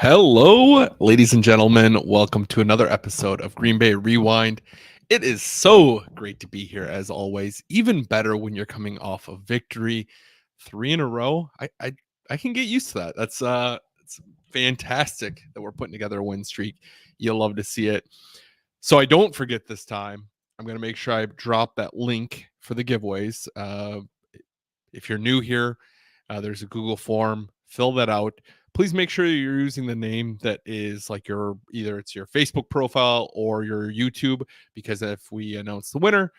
Hello, ladies and gentlemen. Welcome to another episode of Green Bay Rewind. It is so great to be here as always. Even better when you're coming off a victory, three in a row. I can get used to that. It's fantastic that we're putting together a win streak. You'll love to see it. So I don't forget this time. I'm gonna make sure I drop that link for the giveaways. If you're new here, there's a Google form. Fill that out. Please make sure you're using the name that is like your either it's your Facebook profile or your YouTube, because if we announce the winner,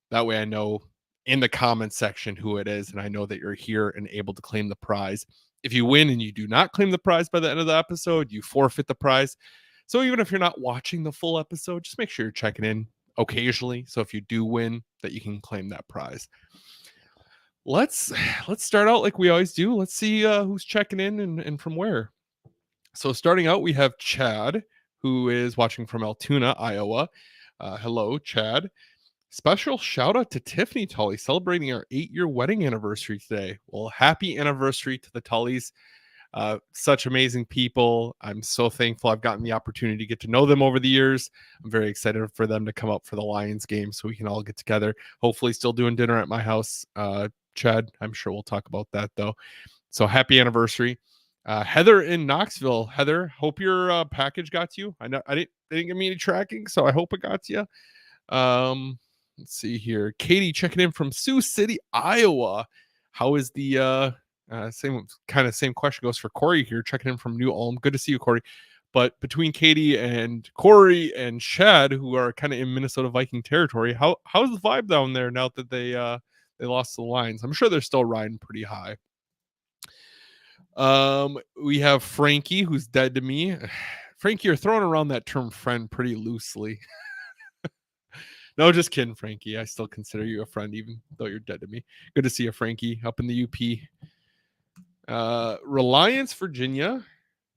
that way I know in the comment section who it is and I know that you're here and able to claim the prize. If you win and you do not claim the prize by the end of the episode, you forfeit the prize. So even if you're not watching the full episode, just make sure you're checking in occasionally. So if you do win, that you can claim that prize. Let's start out like we always do. Let's see who's checking in and from where. So starting out, we have Chad, who is watching from Altoona, Iowa. Hello, Chad. Special shout out to Tiffany Tully celebrating our 8-year wedding anniversary today. Well, happy anniversary to the Tullys. Such amazing people. I'm so thankful I've gotten the opportunity to get to know them over the years. I'm very excited for them to come up for the Lions game so we can all get together. Hopefully still doing dinner at my house. Chad, I'm sure we'll talk about that though. So happy anniversary. Heather in Knoxville. Heather, hope your package got to you. I know they didn't give me any tracking, so I hope it got to you. Let's see here. Katie checking in from Sioux City, Iowa. How is the same question goes for Corey here, checking in from New Ulm. Good to see you, Corey. But between Katie and Corey and Chad, who are kind of in Minnesota Viking territory, how's the vibe down there now that they lost to the Lions? I'm sure they're still riding pretty high. We have Frankie, who's dead to me. Frankie, you're throwing around that term friend pretty loosely. No, just kidding, Frankie. I still consider you a friend, even though you're dead to me. Good to see you, Frankie, up in the UP. Reliance, Virginia.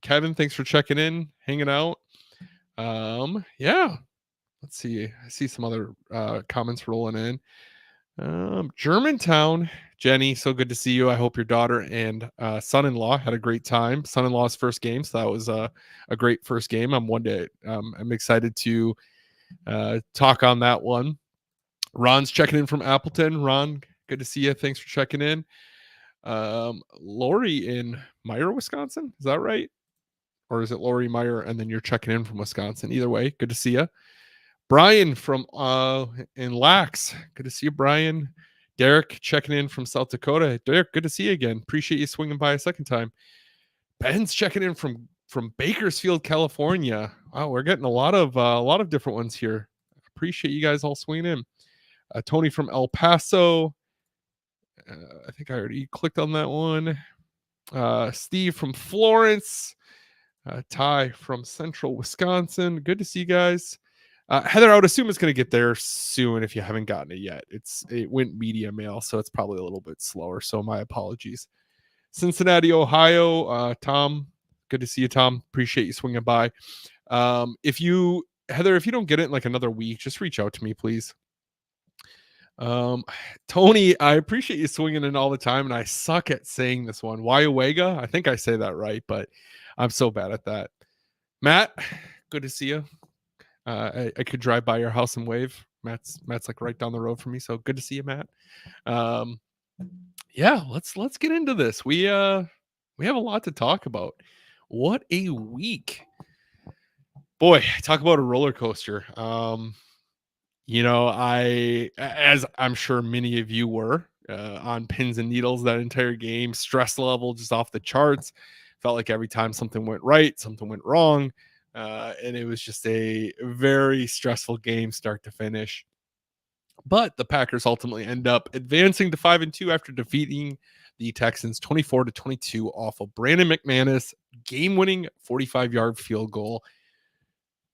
Kevin, thanks for checking in, hanging out. Yeah. Let's see. I see some other comments rolling in. Germantown, Jenny, so good to see you. I hope your daughter and son-in-law had a great time. Son-in-law's first game, so that was a great first game. I'm excited to talk on that one. Ron's checking in from Appleton. Ron, good to see you. Thanks for checking in. Lori in Meyer, Wisconsin. Is that right? Or is it Lori Meyer and then you're checking in from Wisconsin? Either way, good to see you. Brian from in Lax. Good to see you, Brian. Derek checking in from South Dakota. Derek, good to see you again. Appreciate you swinging by a second time. Ben's checking in from Bakersfield, California. Wow, we're getting a lot of different ones here. Appreciate you guys all swinging in. Tony from El Paso. I think I already clicked on that one. Steve from Florence. Ty from Central Wisconsin. Good to see you guys. Heather, I would assume it's going to get there soon if you haven't gotten it yet. It went media mail, so it's probably a little bit slower. So my apologies. Cincinnati, Ohio. Tom, good to see you, Tom. Appreciate you swinging by. Heather, if you don't get it in like another week, just reach out to me, please. Tony, I appreciate you swinging in all the time, and I suck at saying this one. Wyowega, I think I say that right, but I'm so bad at that. Matt, good to see you. I could drive by your house and wave. Matt's like right down the road from me, so good to see you, Matt. Yeah, let's get into this. We have a lot to talk about. What a week. Boy, talk about a roller coaster. As I'm sure many of you were on pins and needles that entire game, stress level just off the charts. Felt like every time something went right, something went wrong. And it was just a very stressful game start to finish. But the Packers ultimately end up advancing to 5-2 after defeating the Texans 24-22 off of Brandon McManus game-winning 45-yard field goal.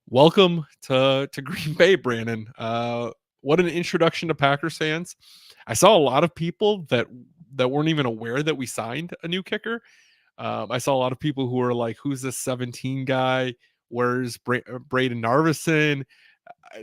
Welcome to Green Bay, Brandon. What an introduction to Packers fans. I saw a lot of people that weren't even aware that we signed a new kicker. I saw a lot of people who were like, who's this 17 guy? Where's Braden Narvison?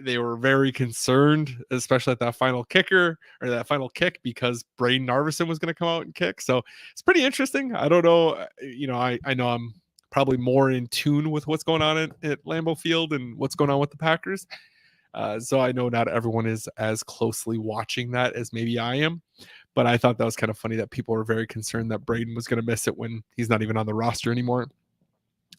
They were very concerned, especially at that final kicker or that final kick, because Braden Narvison was going to come out and kick. So it's pretty interesting. I don't know. I know I'm probably more in tune with what's going on at Lambeau Field and what's going on with the Packers. So I know not everyone is as closely watching that as maybe I am, but I thought that was kind of funny that people were very concerned that Braden was going to miss it when he's not even on the roster anymore.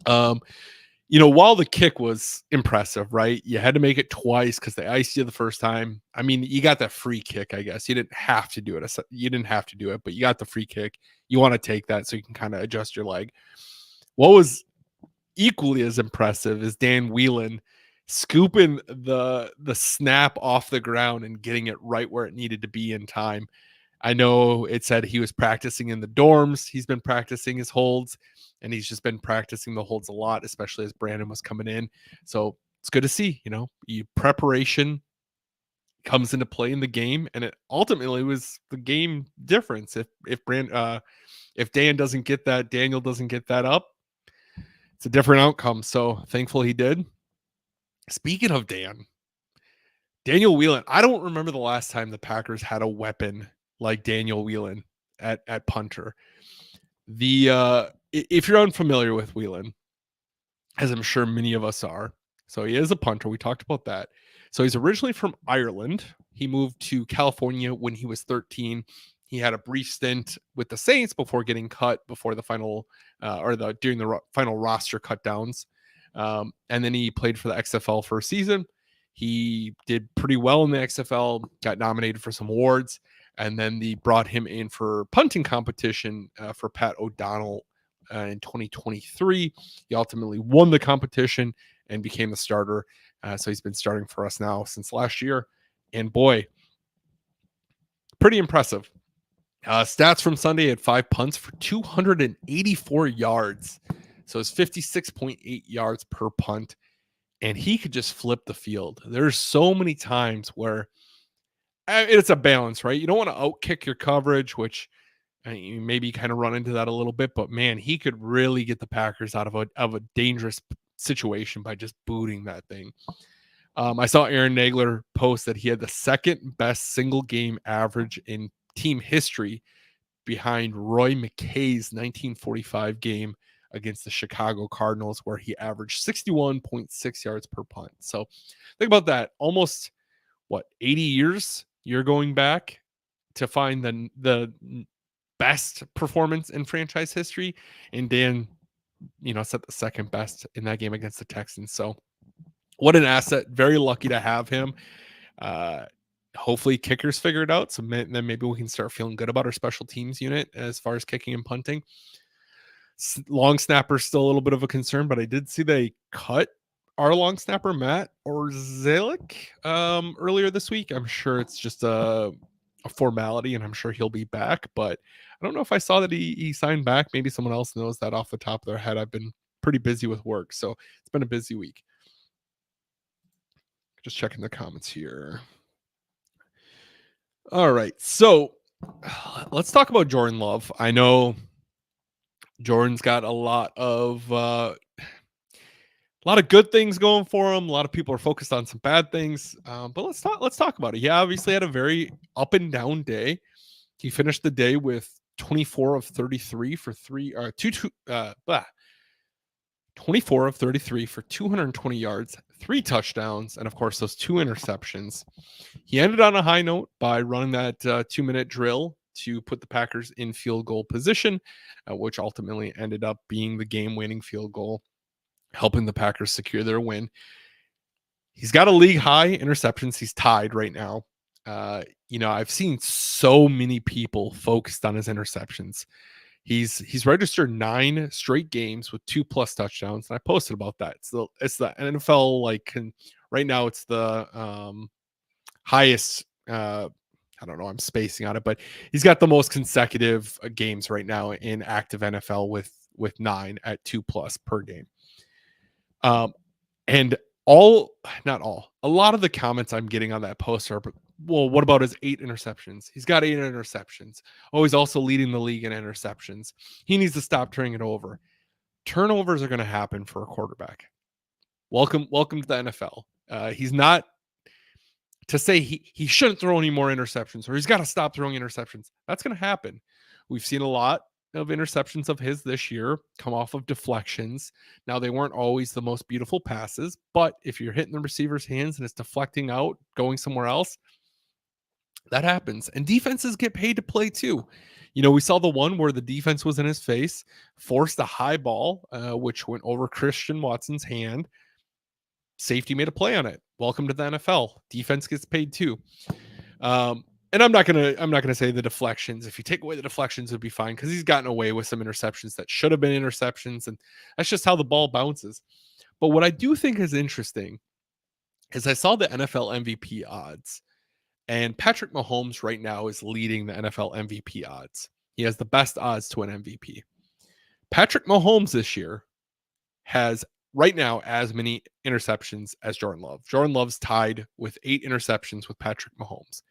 While the kick was impressive, right? You had to make it twice because they iced you the first time. I mean, you got that free kick, I guess. You didn't have to do it. You didn't have to do it, but you got the free kick. You want to take that so you can kind of adjust your leg. What was equally as impressive is Dan Whelan scooping the snap off the ground and getting it right where it needed to be in time. I know it said he was practicing in the dorms. He's been practicing his holds, and he's just been practicing the holds a lot, especially as Brandon was coming in. So it's good to see, preparation comes into play in the game, and it ultimately was the game difference. If Dan doesn't get that, Daniel doesn't get that up, it's a different outcome. So thankful he did. Speaking of Daniel Whelan, I don't remember the last time the Packers had a weapon like Daniel Whelan at punter. If you're unfamiliar with Whelan, as I'm sure many of us are, so he is a punter. We talked about that. So he's originally from Ireland. He moved to California when he was 13. He had a brief stint with the Saints before getting cut before the final during the final roster cut downs. And then he played for the XFL for a season. He did pretty well in the XFL, got nominated for some awards, and then they brought him in for punting competition for Pat O'Donnell in 2023. He ultimately won the competition and became the starter. So he's been starting for us now since last year. And boy, pretty impressive. Stats from Sunday had 5 punts for 284 yards. So it's 56.8 yards per punt. And he could just flip the field. There's so many times where it's a balance, right? You don't want to outkick your coverage, which you maybe kind of run into that a little bit. But man, he could really get the Packers out of a dangerous situation by just booting that thing. I saw Aaron Nagler post that he had the second best single game average in team history behind Roy McKay's 1945 game against the Chicago Cardinals, where he averaged 61.6 yards per punt. So think about that. Almost 80 years you're going back to find the best performance in franchise history. And Dan, set the second best in that game against the Texans. So what an asset. Very lucky to have him. Hopefully kickers figure it out. So then maybe we can start feeling good about our special teams unit as far as kicking and punting. Long snapper still a little bit of a concern, but I did see they cut our long snapper Matt Orzalik earlier this week. I'm sure it's just a formality, and I'm sure he'll be back, but I don't know if I saw that he signed back. Maybe someone else knows that off the top of their head. I've been pretty busy with work, so it's been a busy week. Just checking the comments here. All right, so let's talk about Jordan Love. I know Jordan's got a lot of good things going for him. A lot of people are focused on some bad things, but let's talk about it. He obviously had a very up and down day. He finished the day with 24 of 33 for 24 of 33 for 220 yards, 3 touchdowns, and of course those 2 interceptions. He ended on a high note by running that 2-minute drill to put the Packers in field goal position, which ultimately ended up being the game-winning field goal, helping the Packers secure their win. He's got a league high interceptions. He's tied right now. I've seen so many people focused on his interceptions. He's registered 9 straight games with 2+ touchdowns, and I posted about that. It's the NFL right now. It's the highest. I don't know. I'm spacing on it, but he's got the most consecutive games right now in active NFL with 9 at 2+ per game. And not all, a lot of the comments I'm getting on that post are, well, what about his 8 interceptions? He's got 8 interceptions. Oh, he's also leading the league in interceptions. He needs to stop turning it over. Turnovers are going to happen for a quarterback. Welcome to the NFL. He's not to say he shouldn't throw any more interceptions or he's got to stop throwing interceptions. That's going to happen. We've seen a lot of interceptions of his this year come off of deflections. Now, they weren't always the most beautiful passes, but if you're hitting the receiver's hands and it's deflecting out, going somewhere else, that happens. And defenses get paid to play too. We saw the one where the defense was in his face, forced a high ball, which went over Christian Watson's hand. Safety made a play on it. Welcome to the NFL. Defense gets paid too. And I'm not gonna say the deflections. If you take away the deflections, it'd be fine because he's gotten away with some interceptions that should have been interceptions, and that's just how the ball bounces. But what I do think is interesting is I saw the NFL MVP odds, and Patrick Mahomes right now is leading the NFL MVP odds. He has the best odds to win MVP. Patrick Mahomes this year has right now as many interceptions as Jordan Love. Jordan Love's tied with 8 interceptions with Patrick Mahomes.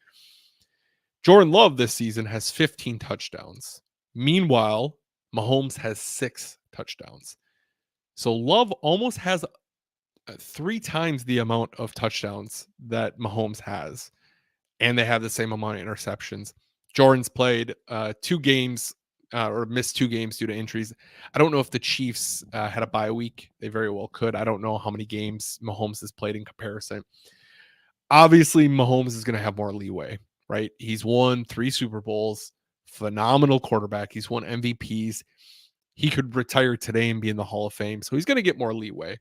Jordan Love this season has 15 touchdowns. Meanwhile, Mahomes has 6 touchdowns. So Love almost has 3 times the amount of touchdowns that Mahomes has, and they have the same amount of interceptions. Jordan's played 2 games or missed 2 games due to injuries. I don't know if the Chiefs had a bye week. They very well could. I don't know how many games Mahomes has played in comparison. Obviously, Mahomes is going to have more leeway, right? He's won 3 Super Bowls, phenomenal quarterback. He's won MVPs. He could retire today and be in the Hall of Fame. So he's going to get more leeway.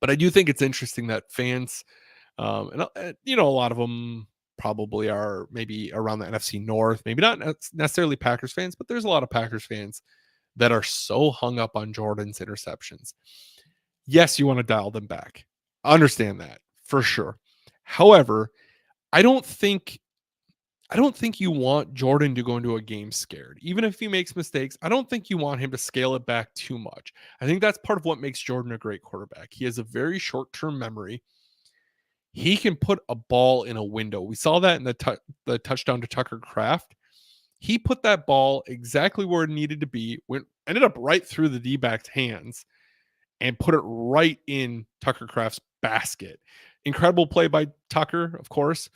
But I do think it's interesting that fans, and a lot of them probably are maybe around the NFC North, maybe not necessarily Packers fans, but there's a lot of Packers fans that are so hung up on Jordan's interceptions. Yes, you want to dial them back. I understand that for sure. However, I don't think you want Jordan to go into a game scared. Even if he makes mistakes, I don't think you want him to scale it back too much. I think that's part of what makes Jordan a great quarterback. He has a very short-term memory. He can put a ball in a window. We saw that in the touchdown to Tucker Kraft. He put that ball exactly where it needed to be, ended up right through the D-back's hands, and put it right in Tucker Kraft's basket. Incredible play by Tucker, of course.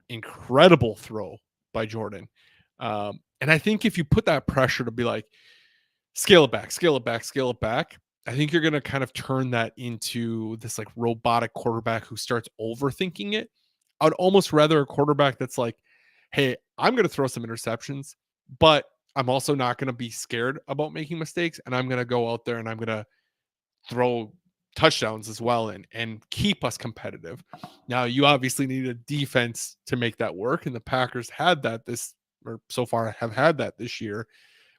Incredible throw by Jordan. And I think if you put that pressure to be like, scale it back, scale it back, scale it back, I think you're going to kind of turn that into this like robotic quarterback who starts overthinking it. I would almost rather a quarterback that's like, hey, I'm going to throw some interceptions, but I'm also not going to be scared about making mistakes. And I'm going to go out there and I'm going to throw touchdowns as well and keep us competitive. Now, you obviously need a defense to make that work, and the Packers had that so far have had that this year,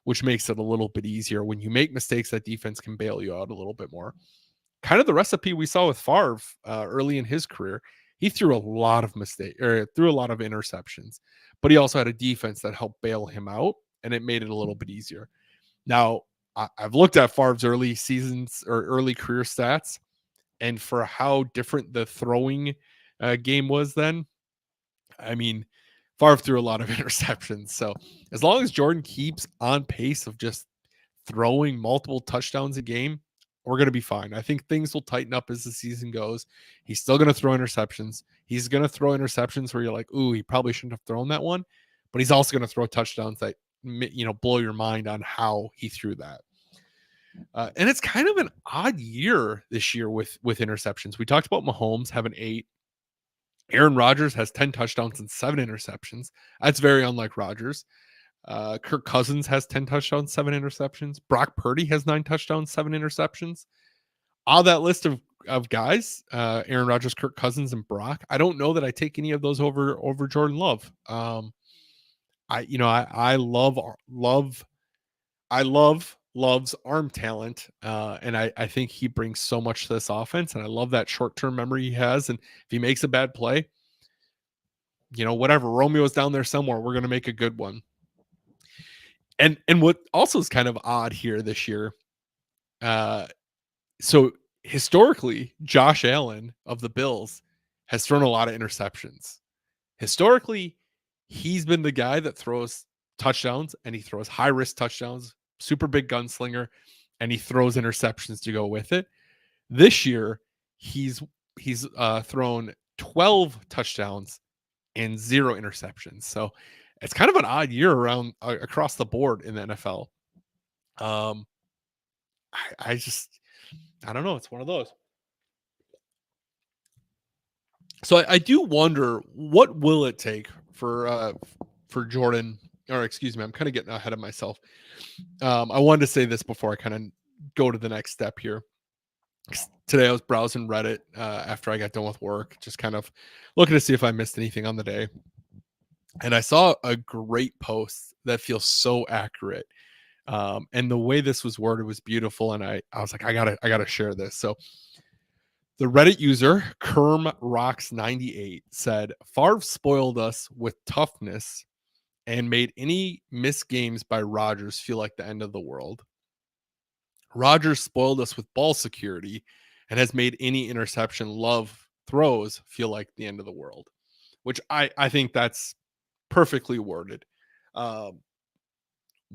which makes it a little bit easier. When you make mistakes, that defense can bail you out a little bit more. Kind of the recipe we saw with Favre early in his career. He threw a lot of interceptions, but he also had a defense that helped bail him out, and it made it a little bit easier. Now, I've looked at Favre's early seasons or early career stats, and for how different the throwing game was then, I mean, Favre threw a lot of interceptions. So as long as Jordan keeps on pace of just throwing multiple touchdowns a game, we're going to be fine. I think things will tighten up as the season goes. He's still going to throw interceptions. He's going to throw interceptions where you're like, ooh, he probably shouldn't have thrown that one. But he's also going to throw touchdowns that, blow your mind on how he threw that. And it's kind of an odd year this year with interceptions. We talked about Mahomes having 8. Aaron Rodgers has 10 touchdowns and 7 interceptions. That's very unlike Rodgers. Kirk Cousins has 10 touchdowns, 7 interceptions. Brock Purdy has 9 touchdowns, 7 interceptions. All that list of guys, Aaron Rodgers, Kirk Cousins, and Brock, I don't know that I take any of those over Jordan Love. I love Love's arm talent, and I think he brings so much to this offense, and I love that short-term memory he has. And if he makes a bad play, whatever, Romeo's down there somewhere, we're going to make a good one. And what also is kind of odd here this year, so historically, Josh Allen of the Bills has thrown a lot of interceptions. Historically, he's been the guy that throws touchdowns, and he throws high-risk touchdowns, super big gunslinger, and he throws interceptions to go with it. This year, he's thrown 12 touchdowns and 0 interceptions. So it's kind of an odd year across the board in the NFL. Um, I just I don't know. It's one of those. So I do wonder what will it take for Jordan, or excuse me, I'm kind of getting ahead of myself. I wanted to say this before I kind of go to the next step here. Today I was browsing Reddit after I got done with work, just kind of looking to see if I missed anything on the day. And I saw a great post that feels so accurate. And the way this was worded was beautiful. And I was like, I gotta share this. So the Reddit user Kerm Rocks 98 said, Favre spoiled us with toughness and made any missed games by Rodgers feel like the end of the world. Rodgers spoiled us with ball security and has made any interception Love throws feel like the end of the world, which I think that's perfectly worded. Um,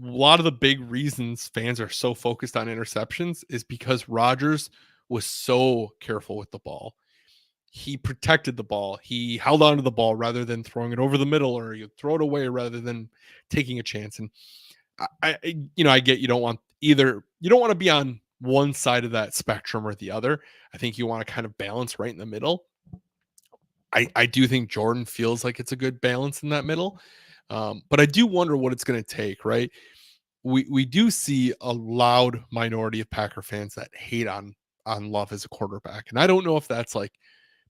a lot of the big reasons fans are so focused on interceptions is because Rodgers was so careful with the ball. He protected the ball. He held on to the ball rather than throwing it over the middle, or you throw it away rather than taking a chance. And I get you don't want either. You don't want to be on one side of that spectrum or the other. I think you want to kind of balance right in the middle. I do think Jordan feels like it's a good balance in that middle. But I do wonder what it's going to take, right? We do see a loud minority of Packer fans that hate on Love as a quarterback. And I don't know if that's like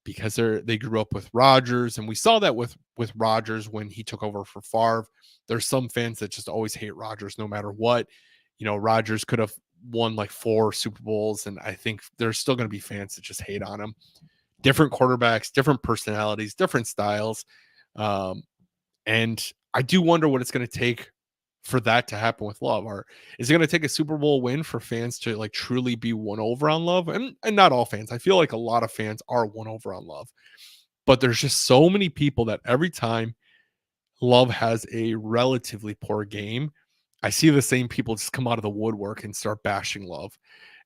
because they grew up with Rodgers, and we saw that with Rodgers when he took over for Favre. There's some fans that just always hate Rodgers no matter what. Rodgers could have won like 4 Super Bowls, and I think there's still going to be fans that just hate on him. Different quarterbacks, different personalities, different styles. Um, and I do wonder what it's going to take for that to happen with Love. Or is it going to take a Super Bowl win for fans to like truly be won over on Love? And not all fans. I feel like a lot of fans are won over on Love. But there's just so many people that every time Love has a relatively poor game, I see the same people just come out of the woodwork and start bashing Love.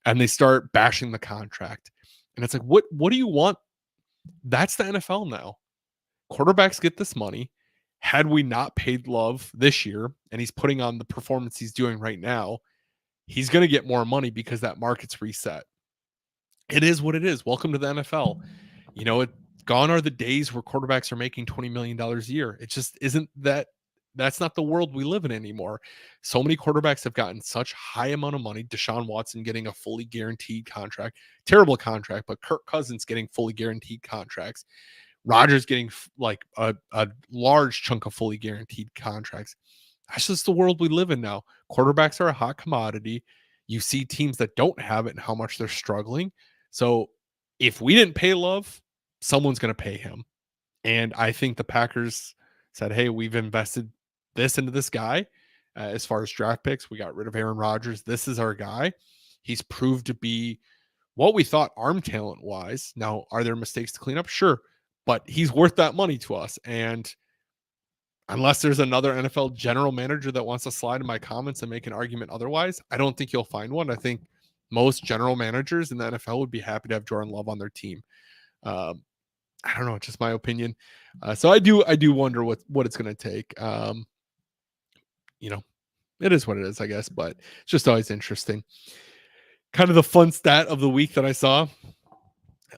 And they start bashing the contract. And it's like, what do you want? That's the NFL now. Quarterbacks get this money. Had we not paid Love this year and he's putting on the performance he's doing right now, he's going to get more money because that market's reset. It is what it is. Welcome to the NFL. Gone are the days where quarterbacks are making $20 million a year. It just isn't that. That's not the world we live in anymore. So many quarterbacks have gotten such high amount of money. Deshaun Watson getting a fully guaranteed contract, terrible contract, but Kirk Cousins getting fully guaranteed contracts. Rodgers getting like a large chunk of fully guaranteed contracts. That's just the world we live in now. Quarterbacks are a hot commodity. You see teams that don't have it and how much they're struggling. So if we didn't pay Love, someone's going to pay him. And I think the Packers said, hey, we've invested this into this guy. As far as draft picks, we got rid of Aaron Rodgers. This is our guy. He's proved to be what we thought arm talent wise. Now, are there mistakes to clean up? Sure. But he's worth that money to us. And unless there's another NFL general manager that wants to slide in my comments and make an argument otherwise, I don't think you'll find one. I think most general managers in the NFL would be happy to have Jordan Love on their team. I don't know, it's just my opinion. So I do wonder what it's going to take. It is what it is, I guess, but it's just always interesting. Kind of the fun stat of the week that I saw.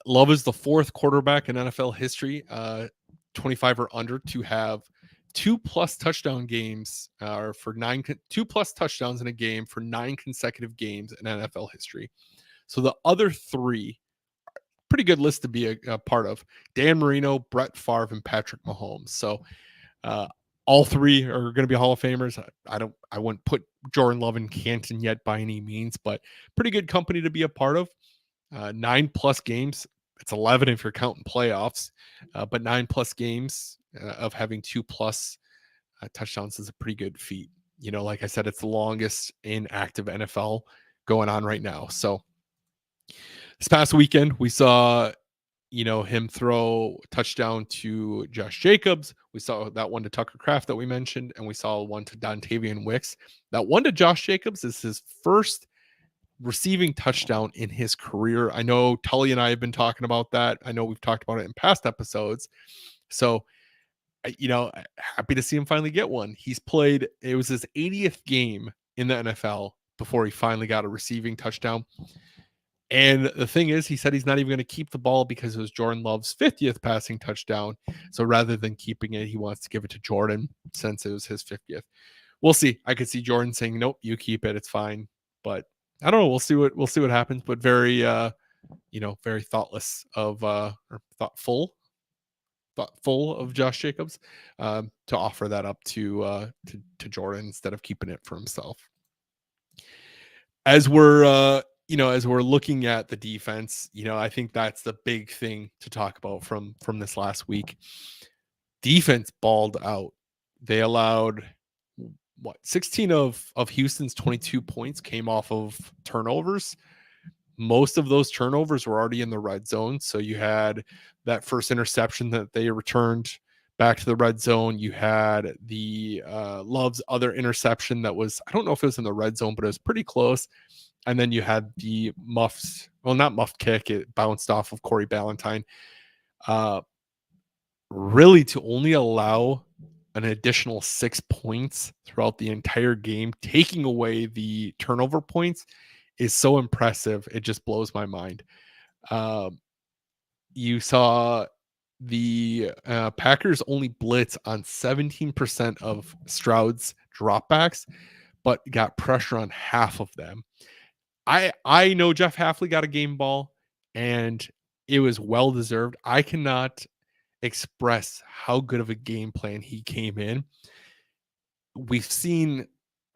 Love is the 4th quarterback in NFL history, 25 or under, to have 2+ touchdown games, or for 2+ touchdowns in a game for 9 consecutive games in NFL history. So the other 3, pretty good list to be a part of: Dan Marino, Brett Favre, and Patrick Mahomes. So all 3 are going to be Hall of Famers. I wouldn't put Jordan Love in Canton yet by any means, but pretty good company to be a part of. 9+ games. It's 11 if you're counting playoffs, but 9+ games of having 2+ touchdowns is a pretty good feat. Like I said, it's the longest in active NFL going on right now. So this past weekend, we saw, him throw a touchdown to Josh Jacobs. We saw that one to Tucker Kraft that we mentioned, and we saw one to Dontavian Wicks. That one to Josh Jacobs is his first receiving touchdown in his career. I know Tully and I have been talking about that. I know we've talked about it in past episodes. So, happy to see him finally get one. It was his 80th game in the NFL, before he finally got a receiving touchdown. And the thing is, he said he's not even going to keep the ball because it was Jordan Love's 50th passing touchdown. So rather than keeping it, he wants to give it to Jordan since it was his 50th. We'll see. I could see Jordan saying, "Nope, you keep it. It's fine." But I don't know. We'll see what happens. But very, very thoughtless of or thoughtful of Josh Jacobs to offer that up to Jordan instead of keeping it for himself. As we're looking at the defense, I think that's the big thing to talk about from this last week. Defense balled out. They allowed 16 of Houston's 22 points came off of turnovers. Most of those turnovers were already in the red zone. So you had that first interception that they returned back to the red zone. You had the Love's other interception that was, I don't know if it was in the red zone, but it was pretty close. And then you had the not muffed kick. It bounced off of Corey Ballantyne. Really to only allow an additional 6 points throughout the entire game, taking away the turnover points, is so impressive. It just blows my mind. You saw the Packers only blitz on 17% of Stroud's dropbacks, but got pressure on half of them. I know Jeff Hafley got a game ball, and it was well deserved. I cannot express how good of a game plan he came in. We've seen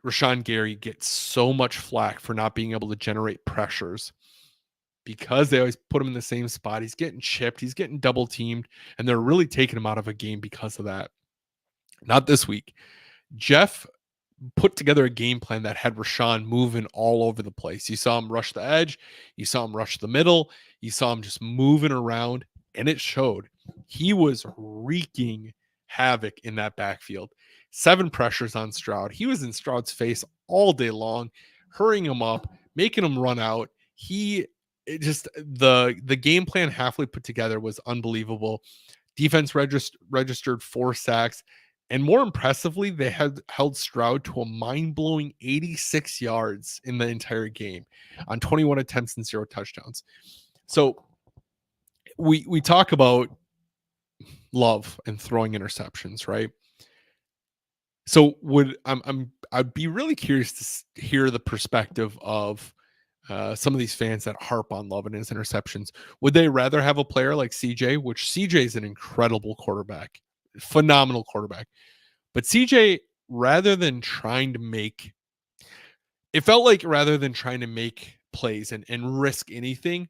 Rashawn Gary get so much flack for not being able to generate pressures because they always put him in the same spot. He's getting chipped, he's getting double teamed, and they're really taking him out of a game because of that. Not this week. Jeff put together a game plan that had Rashawn moving all over the place. You saw him rush the edge, you saw him rush the middle, you saw him just moving around, and it showed. He was wreaking havoc in that backfield. 7 pressures on Stroud. He was in Stroud's face all day long, hurrying him up, making him run out. The game plan Hafley put together was unbelievable. Defense registered 4 sacks. And more impressively, they had held Stroud to a mind-blowing 86 yards in the entire game on 21 attempts and 0 touchdowns. So we talk about Love and throwing interceptions, right? So I'd be really curious to hear the perspective of some of these fans that harp on Love and his interceptions. Would they rather have a player like CJ, which CJ is an incredible quarterback, phenomenal quarterback, but CJ, rather than trying to make plays and risk anything,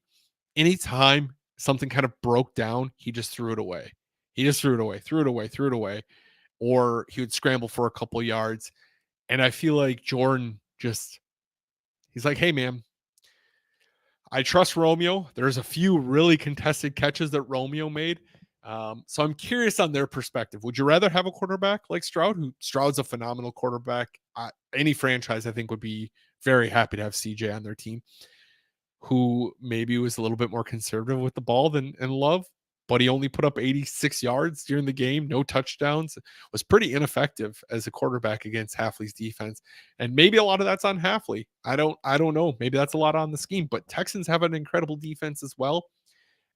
anytime something kind of broke down, he just threw it away. Threw it away. Or he would scramble for a couple yards. And I feel like Jordan he's like, hey, man, I trust Romeo. There's a few really contested catches that Romeo made. So I'm curious on their perspective. Would you rather have a quarterback like Stroud, Stroud's a phenomenal quarterback? Any franchise, I think, would be very happy to have CJ on their team, who maybe was a little bit more conservative with the ball than Love, but he only put up 86 yards during the game, no touchdowns, was pretty ineffective as a quarterback against Hafley's defense. And maybe a lot of that's on Hafley. I don't know. Maybe that's a lot on the scheme, but Texans have an incredible defense as well.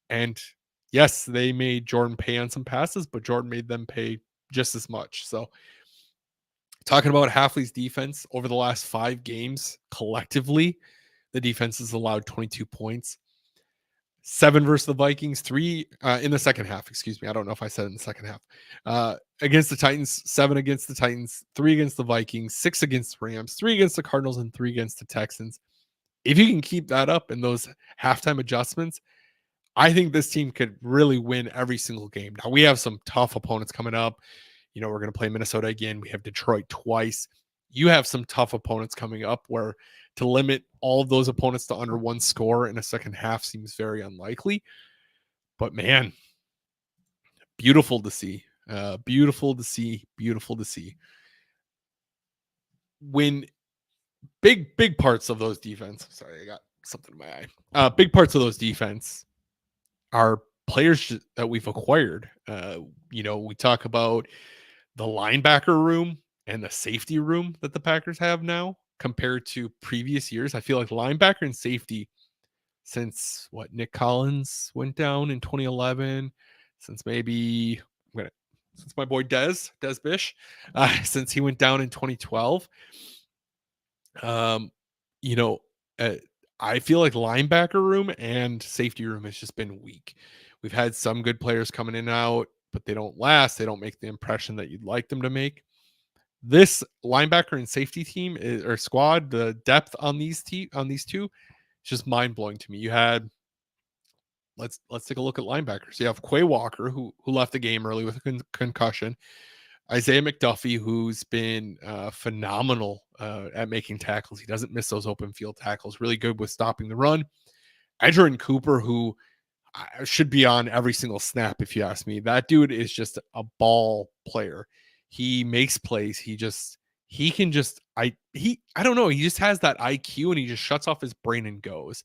And yes, they made Jordan pay on some passes, but Jordan made them pay just as much. So talking about Hafley's defense over the last 5 games collectively, the defense has allowed 22 points. 7 versus the Vikings, 3 in the second half. Excuse me. I don't know if I said it in the second half. Against the Titans, 7 against the Titans, 3 against the Vikings, 6 against the Rams, 3 against the Cardinals, and 3 against the Texans. If you can keep that up in those halftime adjustments, I think this team could really win every single game. Now, we have some tough opponents coming up. We're going to play Minnesota again. We have Detroit twice. You have some tough opponents coming up where to limit all of those opponents to under 1 score in a second half seems very unlikely. But man, beautiful to see. Beautiful to see. When big parts of those defense, sorry, I got something in my eye. Big parts of those defense are players that we've acquired. We talk about the linebacker room and the safety room that the Packers have now. compared to previous years. I feel like linebacker and safety since Nick Collins went down in 2011, since maybe since my boy Des Bish, since he went down in 2012. Um, you know, uh, I feel like linebacker room and safety room has just been weak. We've had some good players coming in and out, but they don't last. They don't make the impression that you'd like them to make. This linebacker and safety team or squad, the depth on these two, it's just mind blowing to me. You had let's take a look at linebackers. You have Quay Walker, who left the game early with a concussion. Isaiah McDuffie, who's been phenomenal at making tackles. He doesn't miss those open field tackles. Really good with stopping the run. Edgerrin Cooper, who should be on every single snap, if you ask me. That dude is just a ball player. He makes plays. He can just I don't know. He just has that IQ and he just shuts off his brain and goes.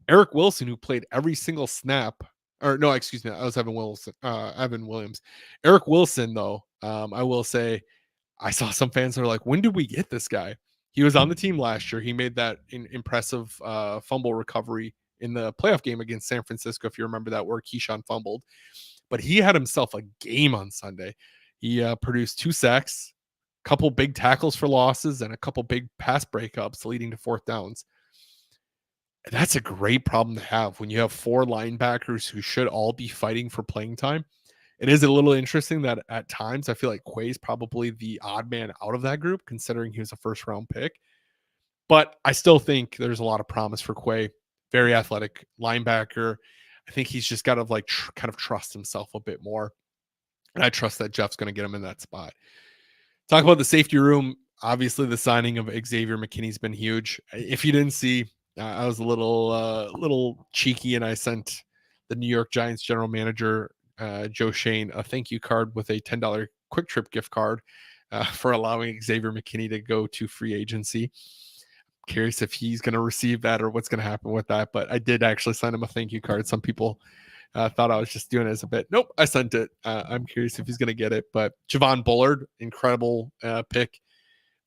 Eric Wilson, who played every single snap, or no, excuse me, I was Evan Williams. Eric Wilson, though, I will say, I saw some fans that are like, when did we get this guy? He was on the team last year. He made that impressive fumble recovery in the playoff game against San Francisco, if you remember that, where Keyshawn fumbled. But he had himself a game on Sunday. He produced 2 sacks, a couple big tackles for losses, and a couple big pass breakups leading to 4th downs. That's a great problem to have when you have 4 linebackers who should all be fighting for playing time. It is a little interesting that at times I feel like Quay is probably the odd man out of that group, considering he was a first-round pick. But I still think there's a lot of promise for Quay. Very athletic linebacker. I think he's just got to kind of trust himself a bit more. And I trust that Jeff's going to get him in that spot. Talk about the safety room. Obviously, the signing of Xavier McKinney's been huge. If you didn't see, I was a little cheeky, and I sent the New York Giants general manager Joe Shane a thank you card with a $10 Quick Trip gift card for allowing Xavier McKinney to go to free agency. I'm curious if he's going to receive that or what's going to happen with that, but I did actually send him a thank you card. Some people thought I was just doing it as a bit. Nope, I sent it. I'm curious if he's going to get it. But Javon Bullard, incredible pick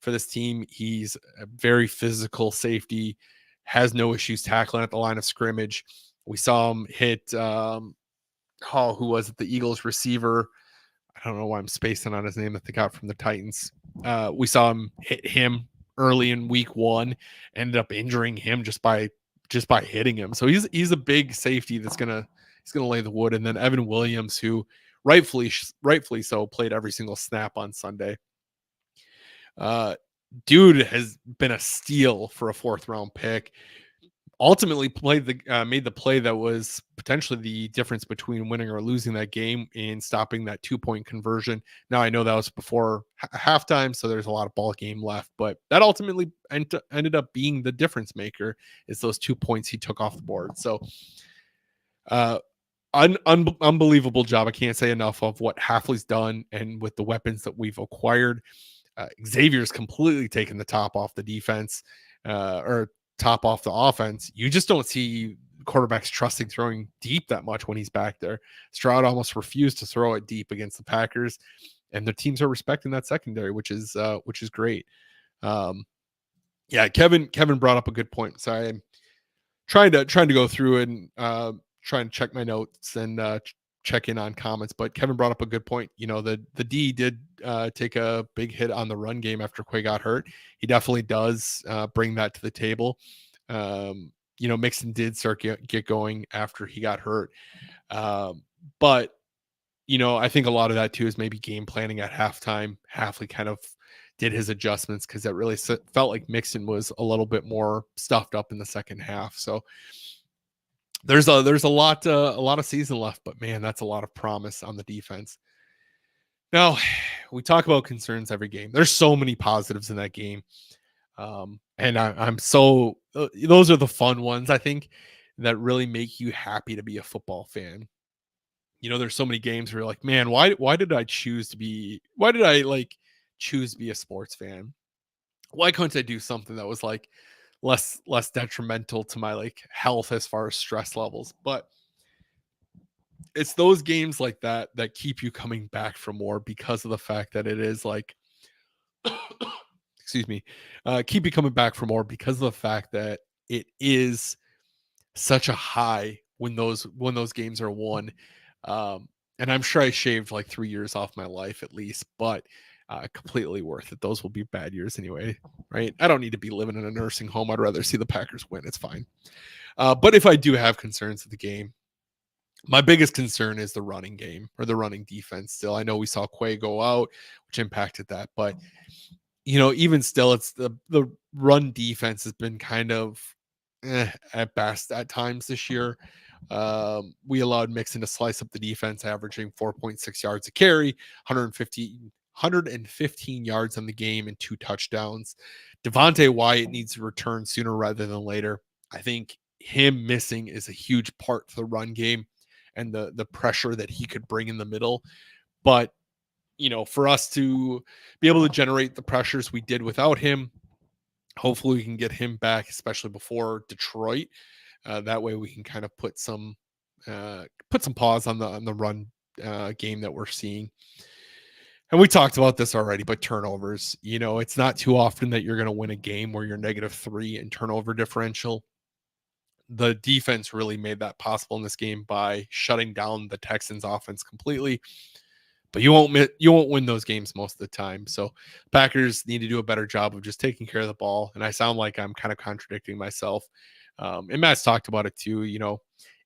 for this team. He's a very physical safety, has no issues tackling at the line of scrimmage. We saw him hit, who was it? The Eagles receiver. I don't know why I'm spacing on his name that they got from the Titans. We saw him hit him early in week 1, ended up injuring him just by hitting him. So he's a big safety that's gonna lay the wood. And then Evan Williams, who rightfully so played every single snap on Sunday. Dude has been a steal for a 4th round pick. Ultimately made the play that was potentially the difference between winning or losing that game in stopping that 2-point conversion. Now I know that was before halftime, so there's a lot of ball game left, but that ultimately ended up being the difference maker. Is those 2 points he took off the board. So unbelievable job. I can't say enough of what Hafley's done, and with the weapons that we've acquired. Xavier's completely taken the top off the defense, or top off the offense. You just don't see quarterbacks trusting throwing deep that much when he's back there. Stroud almost refused to throw it deep against the Packers, and the teams are respecting that secondary, which is great. Kevin brought up a good point. Sorry, I'm trying to go through and trying to check my notes and check in on comments, but Kevin brought up a good point. The D did take a big hit on the run game after Quay got hurt. He definitely does bring that to the table. Mixon did start get going after he got hurt. But I think a lot of that too is maybe game planning at halftime. Hafley kind of did his adjustments because it really felt like Mixon was a little bit more stuffed up in the second half. So there's a lot of season left, but man, that's a lot of promise on the defense. Now, we talk about concerns every game. There's so many positives in that game. And I'm so those are the fun ones, I think, that really make you happy to be a football fan. There's so many games where you're like, man, why did I choose to be a sports fan? Why couldn't I do something that was like less detrimental to my health as far as stress levels? But it's those games like that keep you coming back for more, because of the fact that it is excuse me, keep you coming back for more because of the fact that it is such a high when those games are won. Um, and I'm sure I shaved like 3 years off my life at least, but completely worth it. Those will be bad years anyway, right? I don't need to be living in a nursing home. I'd rather see the Packers win. It's fine. But if I do have concerns of the game, my biggest concern is the running game or the running defense. Still, I know we saw Quay go out, which impacted that, but even still, it's the run defense has been kind of at best at times this year. We allowed Mixon to slice up the defense, averaging 4.6 yards a carry, 115 yards on the game, and 2 touchdowns. Devontae Wyatt needs to return sooner rather than later. I think him missing is a huge part to the run game and the pressure that he could bring in the middle. But for us to be able to generate the pressures we did without him, hopefully we can get him back, especially before Detroit. That way we can kind of put some pause on the run game that we're seeing. And we talked about this already, but turnovers, it's not too often that you're going to win a game where you're -3 in turnover differential. The defense really made that possible in this game by shutting down the Texans offense completely. But you won't win those games most of the time. So Packers need to do a better job of just taking care of the ball. And I sound like I'm kind of contradicting myself. And Matt's talked about it too.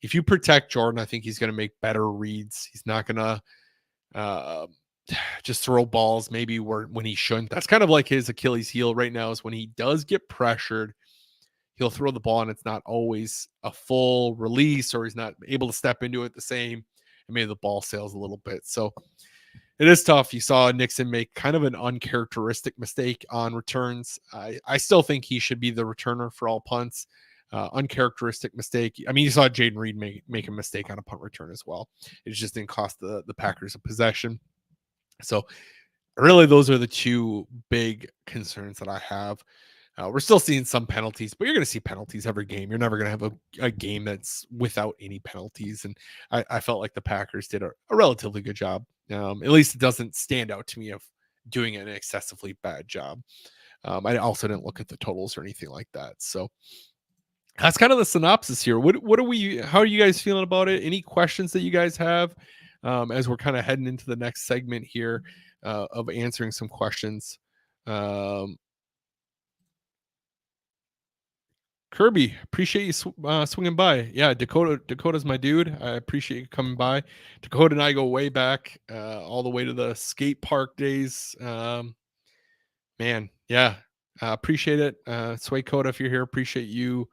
If you protect Jordan, I think he's going to make better reads. He's not going to just throw balls maybe when he shouldn't. That's kind of like his Achilles heel right now, is when he does get pressured, he'll throw the ball and it's not always a full release, or he's not able to step into it the same, and maybe the ball sails a little bit. So it is tough. You saw Nixon make kind of an uncharacteristic mistake on returns. I still think he should be the returner for all punts. Uncharacteristic mistake. I mean, you saw Jaden Reed make a mistake on a punt return as well. It just didn't cost the Packers a possession. So really, those are the two big concerns that I have. We're still seeing some penalties, but you're going to see penalties every game. You're never going to have a game that's without any penalties. And I felt like the Packers did a relatively good job. At least it doesn't stand out to me of doing an excessively bad job. I also didn't look at the totals or anything like that. So that's kind of the synopsis here. How are you guys feeling about it? Any questions that you guys have as we're kind of heading into the next segment here of answering some questions? Kirby, appreciate you swinging by. Yeah, Dakota's my dude. I appreciate you coming by. Dakota and I go way back, all the way to the skate park days. Man, yeah, appreciate it. Sway Coda, if you're here, appreciate you.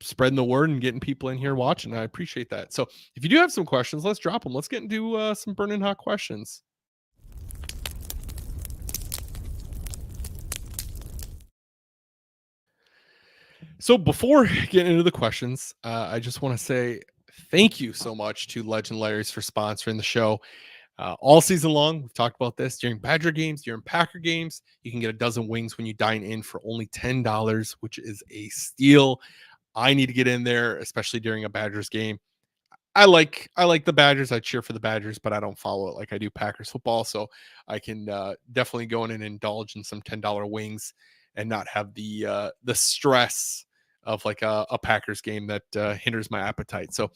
Spreading the word and getting people in here watching. I appreciate that. So if you do have some questions, let's drop them. Let's get into some burning hot questions. So before getting into the questions, I just want to say thank you so much to Legend Larry's for sponsoring the show. All season long, we've talked about this during Badger games, during Packer games. You can get a dozen wings when you dine in for only $10, which is a steal. I need to get in there, especially during a Badgers game. I like the Badgers. I cheer for the Badgers, but I don't follow it like I do Packers football. So I can definitely go in and indulge in some $10 wings and not have the stress of like a Packers game that hinders my appetite. So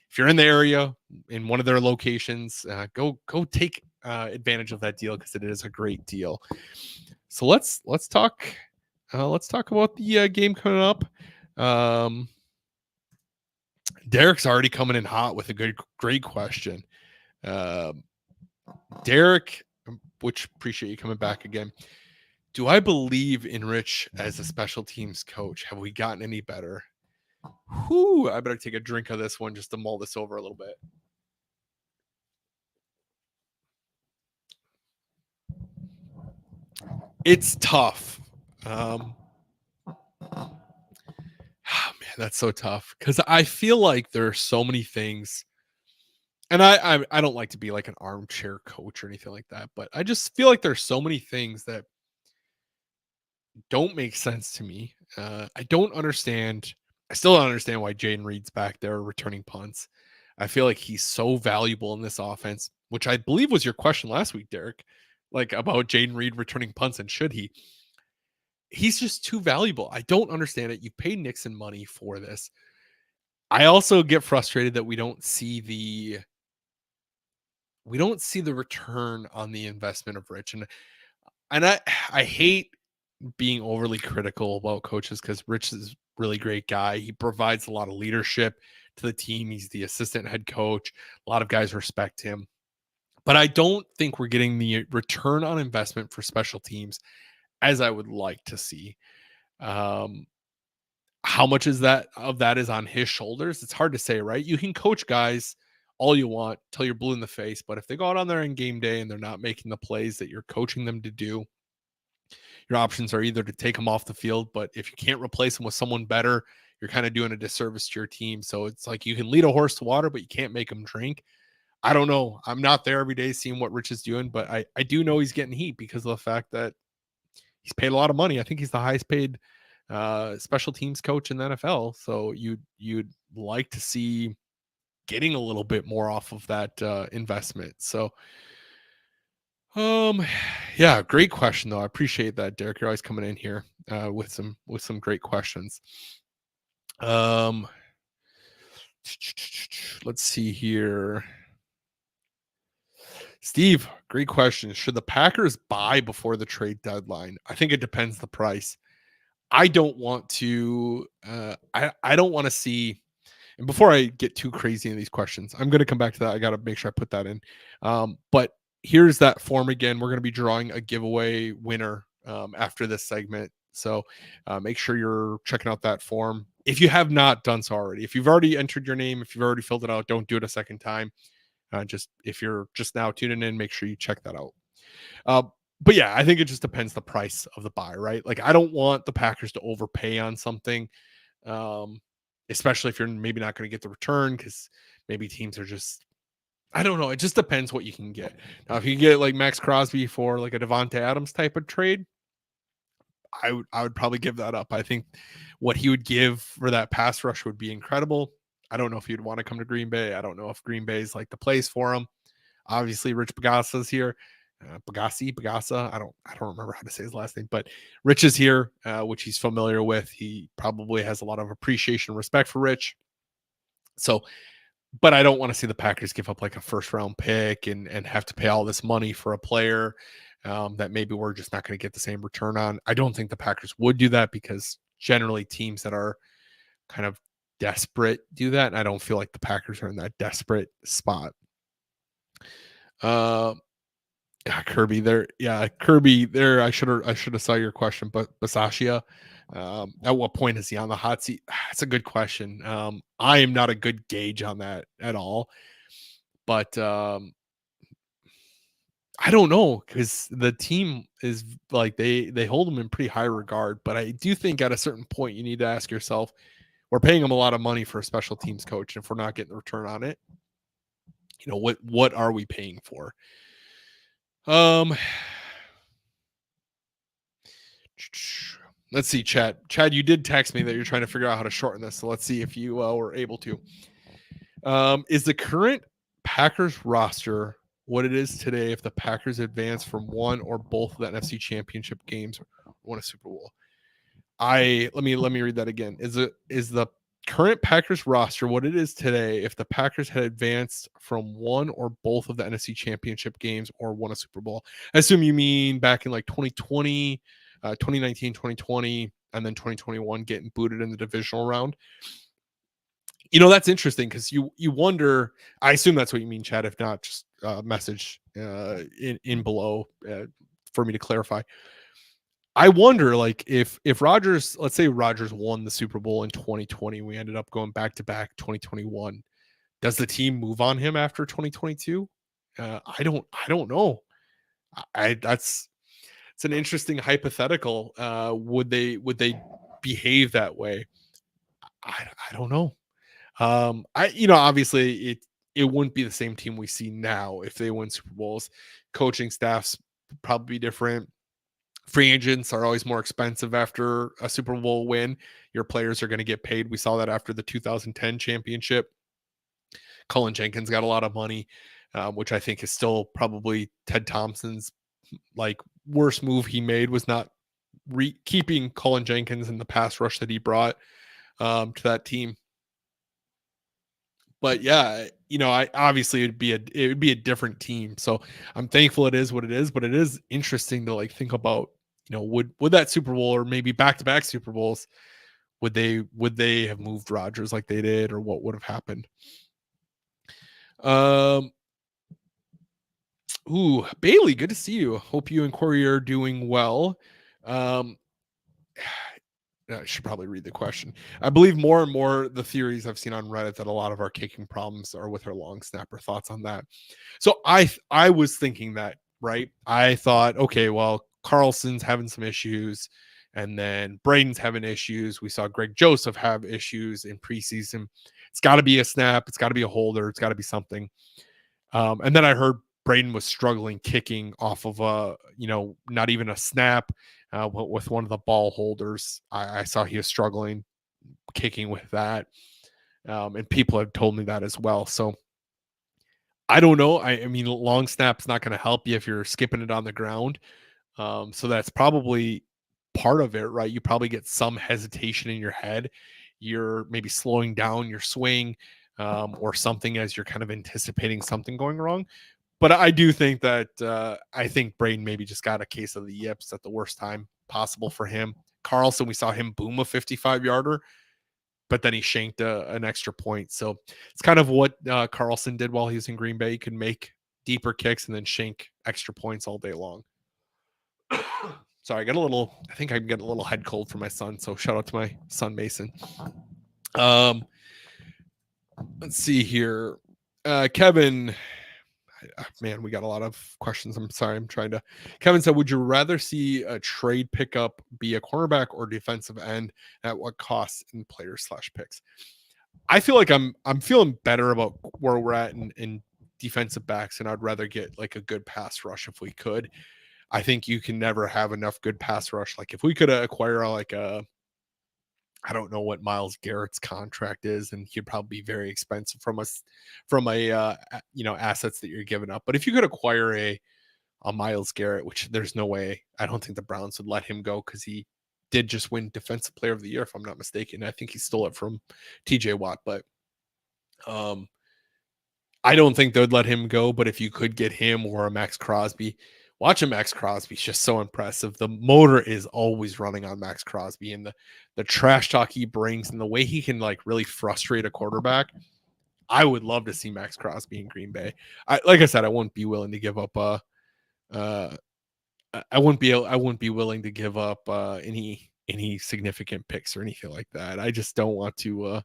if you're in the area in one of their locations, go take advantage of that deal, because it is a great deal. So let's talk about the game coming up. Derek's already coming in hot with a great question. Derek, which appreciate you coming back again. Do I believe in Rich as a special teams coach? Have we gotten any better? Whew, I better take a drink of this one just to mull this over a little bit. It's tough. Man, that's so tough, because I feel like there are so many things, and I don't like to be like an armchair coach or anything like that, but I just feel like there's so many things that don't make sense to me. I don't understand. I still don't understand why Jaden Reed's back there returning punts. I feel like he's so valuable in this offense, which I believe was your question last week, Derek. like about Jaden Reed returning punts, and should he? He's just too valuable. I don't understand it. You paid Nixon money for this. I also get frustrated that we don't see the return on the investment of Rich. And I hate being overly critical about coaches because Rich is a really great guy. He provides a lot of leadership to the team. He's the assistant head coach. A lot of guys respect him. But I don't think we're getting the return on investment for special teams as I would like to see. Um, how much is that of that is on his shoulders? It's hard to say, right? You can coach guys all you want till you're blue in the face, but if they go out on there in game day and they're not making the plays that you're coaching them to do, your options are either to take them off the field, but if you can't replace them with someone better, you're kind of doing a disservice to your team. So it's like you can lead a horse to water, but you can't make him drink. I don't know. I'm not there every day seeing what Rich is doing, but I do know he's getting heat because of the fact that he's paid a lot of money. I think he's the highest paid special teams coach in the NFL. So you'd like to see getting a little bit more off of that investment. So yeah, great question though. I appreciate that, Derek. You're always coming in here with some great questions. Um, let's see here. Steve, great question. Should the Packers buy before the trade deadline? I think it depends the price. I don't want to I don't want to see, and before I get too crazy in these questions, I'm going to come back to that. I got to make sure I put that in. But here's that form again. We're going to be drawing a giveaway winner after this segment. So make sure you're checking out that form. If you have not done so already, if you've already entered your name, if you've already filled it out, don't do it a second time. Just if you're just now tuning in, make sure you check that out. Uh, but yeah, I think it just depends the price of the buy, right? Like I don't want the Packers to overpay on something, um, especially if you're maybe not going to get the return because maybe teams are just, I don't know. It just depends what you can get. Now, if you get like Max Crosby for like a Devontae Adams type of trade, I would probably give that up. I think what he would give for that pass rush would be incredible. I don't know if he'd want to come to Green Bay. I don't know if Green Bay is like the place for him. Obviously, Rich Bagassa's here. Bagassa. I don't remember how to say his last name, but Rich is here, which he's familiar with. He probably has a lot of appreciation and respect for Rich. So, but I don't want to see the Packers give up like a first round pick and have to pay all this money for a player that maybe we're just not going to get the same return on. I don't think the Packers would do that because generally teams that are kind of desperate do that. And I don't feel like the Packers are in that desperate spot. Kirby there. Yeah, Kirby there. I should have saw your question, but Basashia, at what point is he on the hot seat? That's a good question. I am not a good gauge on that at all, but I don't know because the team is like they hold him in pretty high regard. But I do think at a certain point you need to ask yourself, we're paying him a lot of money for a special teams coach, and if we're not getting the return on it, what are we paying for? Let's see, Chad. Chad, you did text me that you're trying to figure out how to shorten this, so let's see if you were able to. Is the current Packers roster what it is today if the Packers advance from one or both of the NFC Championship games or won a Super Bowl? Let me read that again. Is the current Packers roster what it is today if the Packers had advanced from one or both of the NFC Championship games or won a Super Bowl? I assume you mean back in like 2020, 2019, 2020, and then 2021 getting booted in the divisional round. That's interesting because you wonder. I assume that's what you mean, Chad. If not, just message in below for me to clarify. I wonder, like, if Rodgers, let's say Rodgers won the Super Bowl in 2020, we ended up going back to back 2021. Does the team move on him after 2022? I don't know. It's an interesting hypothetical. Would they behave that way? I don't know. Obviously it wouldn't be the same team we see now if they win Super Bowls. Coaching staffs probably be different. Free agents are always more expensive after a Super Bowl win. Your players are going to get paid. We saw that after the 2010 championship. Cullen Jenkins got a lot of money, which I think is still probably Ted Thompson's like worst move he made was not keeping Colin Jenkins in the pass rush that he brought to that team. But yeah, I obviously it would be a different team. So I'm thankful it is what it is, but it is interesting to like think about, would that Super Bowl or maybe back-to-back Super Bowls, would they have moved Rodgers like they did, or what would have happened? Um Bailey, good to see you. Hope you and Corey are doing well. Um I should probably read the question. I believe more and more the theories I've seen on Reddit that a lot of our kicking problems are with our long snapper. Thoughts on that? So I was thinking that, right? I thought, okay, well, Carlson's having some issues, and then Braden's having issues. We saw Greg Joseph have issues in preseason. It's got to be a snap. It's got to be a holder. It's got to be something. And then I heard Braden was struggling kicking off of not even a snap, with one of the ball holders. I saw he was struggling kicking with that. And people have told me that as well. So I don't know. I mean, long snap's not going to help you if you're skipping it on the ground. So that's probably part of it, right? You probably get some hesitation in your head. You're maybe slowing down your swing, or something, as you're kind of anticipating something going wrong. But I do think that I think Braden maybe just got a case of the yips at the worst time possible for him. Carlson, we saw him boom a 55-yarder, but then he shanked an extra point. So it's kind of what Carlson did while he was in Green Bay. He could make deeper kicks and then shank extra points all day long. Sorry, I think I'm getting a little head cold from my son. So shout out to my son, Mason. Let's see here. Kevin, man, we got a lot of questions. I'm sorry. Kevin said, would you rather see a trade pickup be a cornerback or defensive end? At what cost in players/picks? I feel like I'm feeling better about where we're at in defensive backs, and I'd rather get like a good pass rush if we could. I think you can never have enough good pass rush. Like if we could acquire I don't know what Myles Garrett's contract is, and he'd probably be very expensive from assets that you're giving up. But if you could acquire a Myles Garrett, which there's no way, I don't think the Browns would let him go, because he did just win Defensive Player of the Year, if I'm not mistaken. I think he stole it from TJ Watt, but I don't think they'd let him go. But if you could get him or a Max Crosby, watching Max Crosby is just so impressive. The motor is always running on Max Crosby, and the trash talk he brings and the way he can like really frustrate a quarterback. I would love to see Max Crosby in Green Bay. Like I said, I wouldn't be willing to give up I wouldn't be willing to give up any significant picks or anything like that. I just don't want to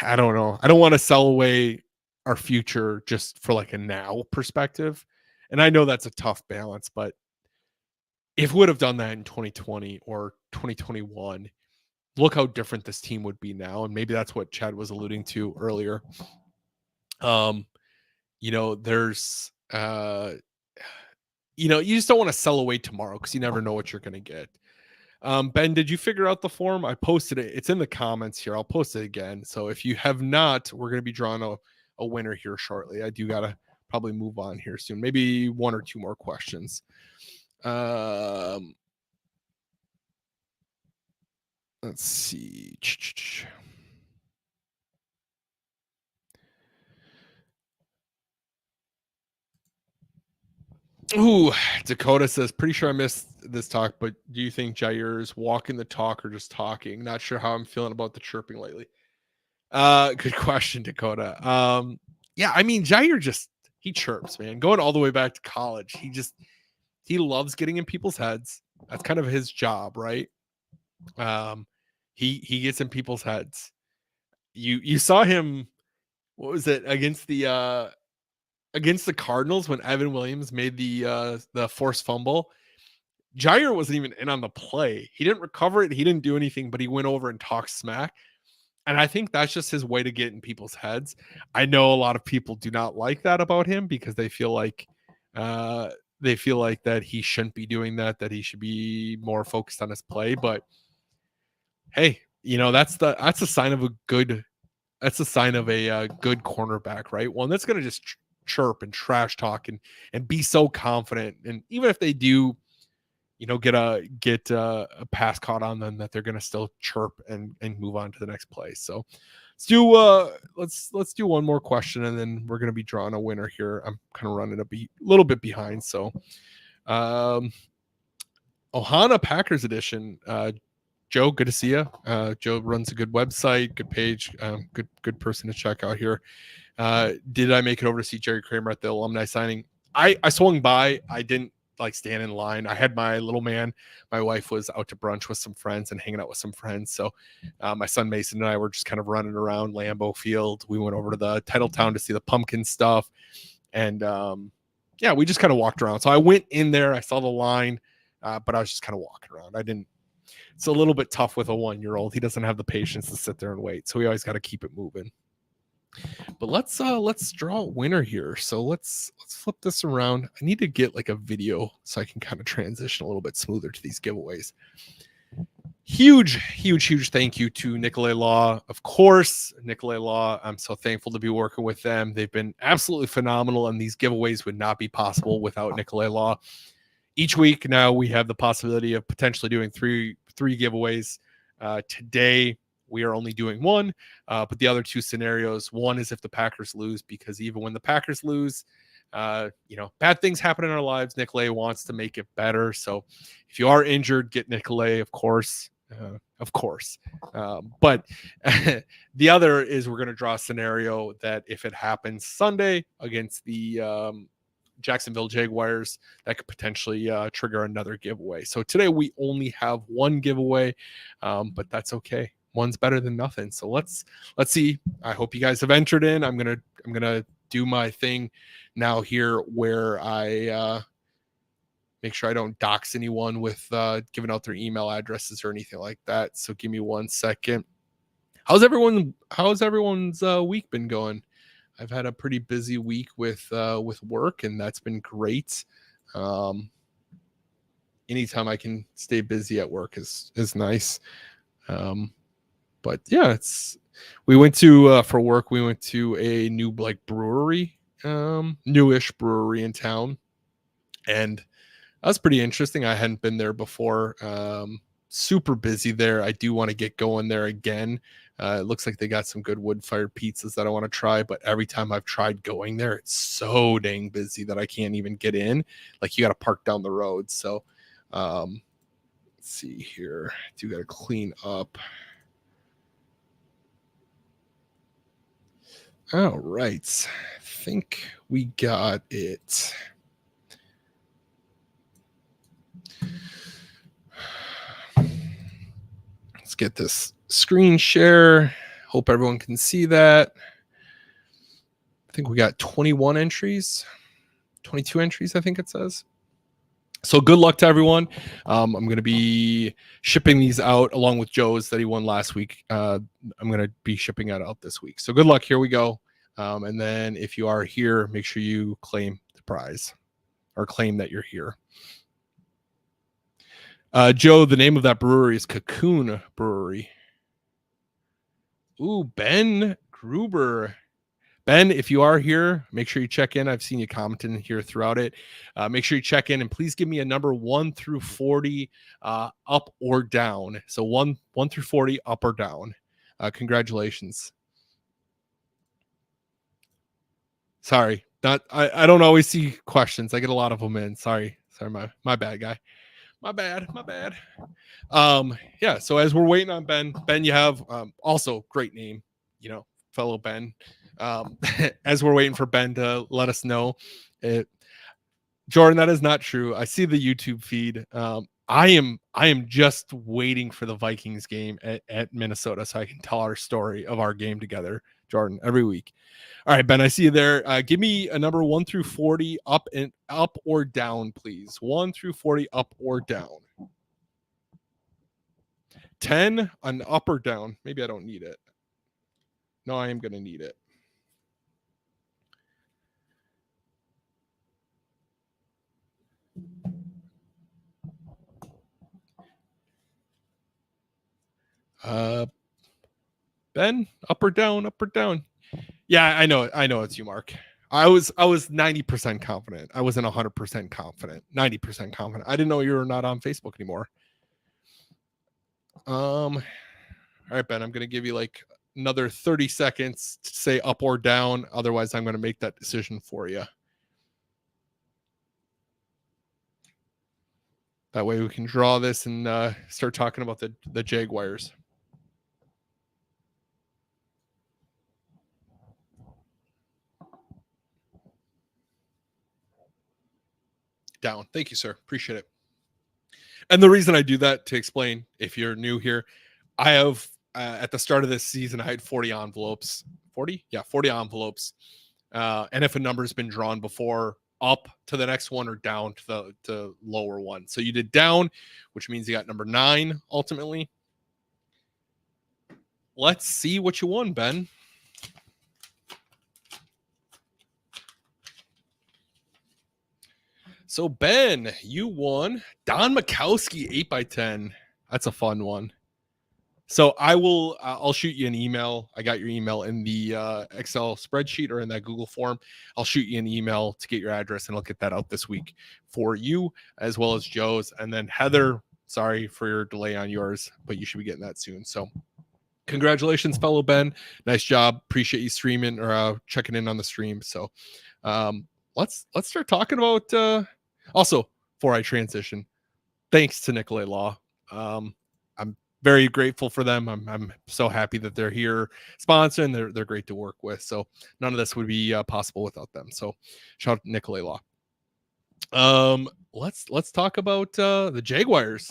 I don't know. I don't want to sell away our future just for like a now perspective. And I know that's a tough balance, but if we would have done that in 2020 or 2021, look how different this team would be now. And maybe that's what Chad was alluding to earlier. There's you just don't want to sell away tomorrow because you never know what you're going to get. Ben, did you figure out the form? I posted it. It's in the comments here. I'll post it again. So if you have not, we're going to be drawing a winner here shortly. I do got to probably move on here soon. Maybe one or two more questions. Let's see. Ooh, Dakota says, pretty sure I missed this talk, but do you think Jair's walking the talk or just talking? Not sure how I'm feeling about the chirping lately. Good question, Dakota. Yeah, I mean, Jair he chirps, man. Going all the way back to college, he loves getting in people's heads. That's kind of his job, right? He gets in people's heads. You saw him, what was it, against the Cardinals when Evan Williams made the forced fumble. Jair wasn't even in on the play. He didn't recover it. He didn't do anything, but he went over and talked smack. And I think that's just his way to get in people's heads. I know a lot of people do not like that about him because they feel like that he shouldn't be doing that he should be more focused on his play. But hey, that's a sign of a good good cornerback, right? One that's going to just chirp and trash talk and be so confident. And even if they do, get a pass caught on them, that they're going to still chirp and move on to the next play. So let's do one more question, and then we're going to be drawing a winner here. I'm kind of running a little bit behind. So Ohana Packers edition. Joe, good to see you. Joe runs a good website, good page, good person to check out here. Did I make it over to see Jerry Kramer at the alumni signing? I swung by. I didn't stand in line. I had my little man. My wife was out to brunch with some friends and hanging out with some friends. So my son Mason and I were just kind of running around Lambeau Field. We went over to the Titletown to see the pumpkin stuff. And we just kind of walked around. So I went in there. I saw the line, but I was just kind of walking around. It's a little bit tough with a 1-year-old. He doesn't have the patience to sit there and wait. So we always got to keep it moving. But let's draw a winner here. So let's flip this around. I need to get a video so I can kind of transition a little bit smoother to these giveaways. Huge thank you to Nicolay Law. Of course, Nicolay Law. I'm so thankful to be working with them. They've been absolutely phenomenal, and these giveaways would not be possible without Nicolay Law. Each week now we have the possibility of potentially doing three giveaways. Today we are only doing one, but the other two scenarios, one is if the Packers lose, because even when the Packers lose, bad things happen in our lives. Nicolay wants to make it better. So if you are injured, get Nicolay, of course. But the other is we're going to draw a scenario that if it happens Sunday against the Jacksonville Jaguars, that could potentially trigger another giveaway. So today we only have one giveaway, but that's okay. One's better than nothing. So let's see. I hope you guys have entered in. I'm gonna do my thing now here, where I make sure I don't dox anyone with giving out their email addresses or anything like that. So give me 1 second. How's everyone's week been going? I've had a pretty busy week with work, and that's been great. Anytime I can stay busy at work is nice. But yeah, we went to for work. We went to a new brewery, newish brewery in town, and that was pretty interesting. I hadn't been there before. Super busy there. I do want to get going there again. It looks like they got some good wood-fired pizzas that I want to try, but every time I've tried going there, it's so dang busy that I can't even get in. You got to park down the road. So let's see here. I do got to clean up. All right. I think we got it. Let's get this screen share. Hope everyone can see that. I think we got 21 entries, 22 entries, I think it says. So good luck to everyone. I'm going to be shipping these out along with Joe's that he won last week. I'm going to be shipping it out this week. So good luck. Here we go. And then if you are here, make sure you claim the prize or claim that you're here. Joe, the name of that brewery is Cocoon Brewery. Ooh, Ben Gruber. Ben, if you are here, make sure you check in. I've seen you commenting here throughout it. Make sure you check in, and please give me a number 1 through 40, up or down. So 1 through 40, up or down. Congratulations. Sorry, I don't always see questions. I get a lot of them in. Sorry, my bad, guy. My bad. Yeah. So as we're waiting on Ben, you have also great name, fellow Ben. As we're waiting for Ben to let us know Jordan, that is not true. I see the YouTube feed. I am just waiting for the Vikings game at Minnesota so I can tell our story of our game together, Jordan, every week. All right, Ben, I see you there. Give me a number 1 through 40, up or down, please. 1 through 40, up or down. 10 on up or down. Maybe I don't need it. No, I am going to need it. Ben, up or down, up or down. Yeah, I know it's you, Mark. I was 90% confident. I wasn't 100% confident. 90% confident. I didn't know you were not on Facebook anymore. All right, Ben, I'm going to give you like another 30 seconds to say up or down. Otherwise, I'm going to make that decision for you. That way we can draw this and start talking about the Jaguars. Down. Thank you, sir. Appreciate it. And the reason I do that, to explain, if you're new here, I have at the start of this season, I had 40 envelopes. 40? Yeah, 40 envelopes. And if a number's been drawn before, up to the next one or down to the lower one. So you did down, which means you got number 9 ultimately. Let's see what you won, Ben. So Ben, you won Don Mikowski 8x10. That's a fun one. So I'll shoot you an email. I got your email in the Excel spreadsheet or in that Google form. I'll shoot you an email to get your address, and I'll get that out this week for you as well as Joe's. And then Heather, sorry for your delay on yours, but you should be getting that soon. So congratulations, fellow Ben. Nice job. Appreciate you streaming or checking in on the stream. So let's start talking about also, before I transition, thanks to Nicolay Law. I'm very grateful for them. I'm so happy that they're here sponsoring. They're great to work with. So none of this would be possible without them. So shout out to Nicolay Law. Let's talk about the Jaguars.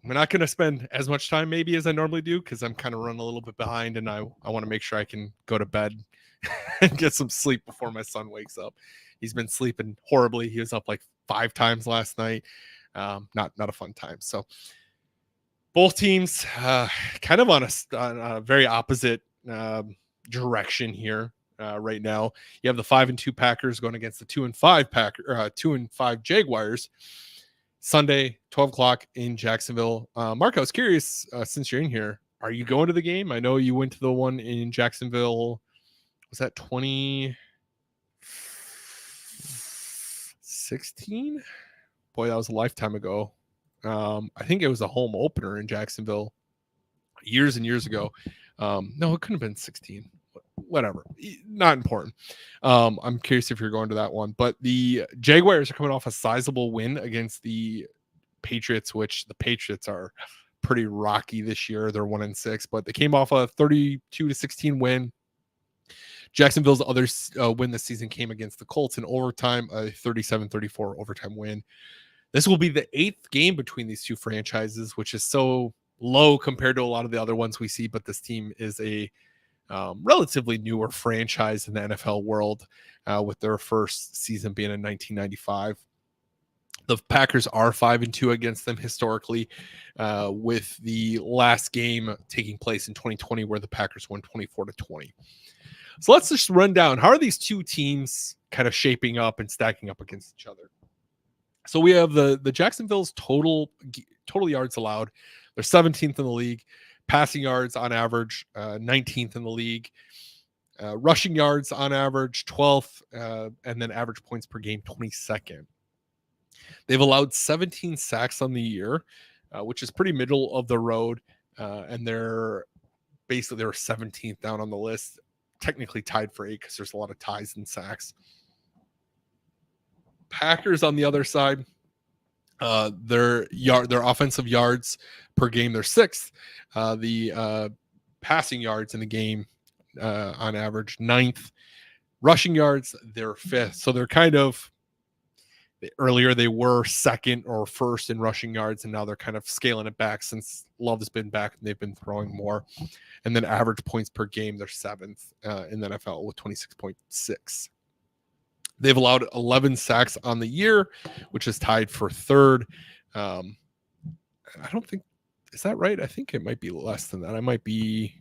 I'm not going to spend as much time maybe as I normally do because I'm kind of running a little bit behind, and I want to make sure I can go to bed and get some sleep before my son wakes up. He's been sleeping horribly. He was up like 5 times last night. Not a fun time. So both teams kind of on a very opposite direction here right now. You have the 5-2 Packers going against the 2-5 Jaguars. Sunday, 12 o'clock in Jacksonville. Mark, I was curious, since you're in here, are you going to the game? I know you went to the one in Jacksonville. Was that 2016? Boy, that was a lifetime ago. I think it was a home opener in Jacksonville years and years ago. No, it couldn't have been 16. Whatever. Not important. I'm curious if you're going to that one. But the Jaguars are coming off a sizable win against the Patriots, which the Patriots are pretty rocky this year. They're 1-6, but they came off a 32-16 win. Jacksonville's other win this season came against the Colts in overtime, a 37-34 overtime win. This will be the 8th game between these two franchises, which is so low compared to a lot of the other ones we see. But this team is a relatively newer franchise in the NFL world, with their first season being in 1995. The Packers are 5-2 against them historically, with the last game taking place in 2020, where the Packers won 24-20. So let's just run down, how are these two teams kind of shaping up and stacking up against each other? So we have the Jacksonville's total yards allowed. They're 17th in the league. Passing yards on average, 19th in the league. Rushing yards on average, 12th. And then average points per game, 22nd. They've allowed 17 sacks on the year, which is pretty middle of the road. And they're 17th down on the list. Technically tied for 8 because there's a lot of ties and sacks. Packers on the other side, their offensive yards per game, they're 6th. The passing yards in the game, on average, 9th. Rushing yards, they're 5th. So they're kind of, earlier they were 2nd or 1st in rushing yards, and now they're kind of scaling it back since Love has been back and they've been throwing more. And then average points per game, they're 7th in the NFL with 26.6. They've allowed 11 sacks on the year, which is tied for 3rd. I don't think, is that right? I think it might be less than that. I might be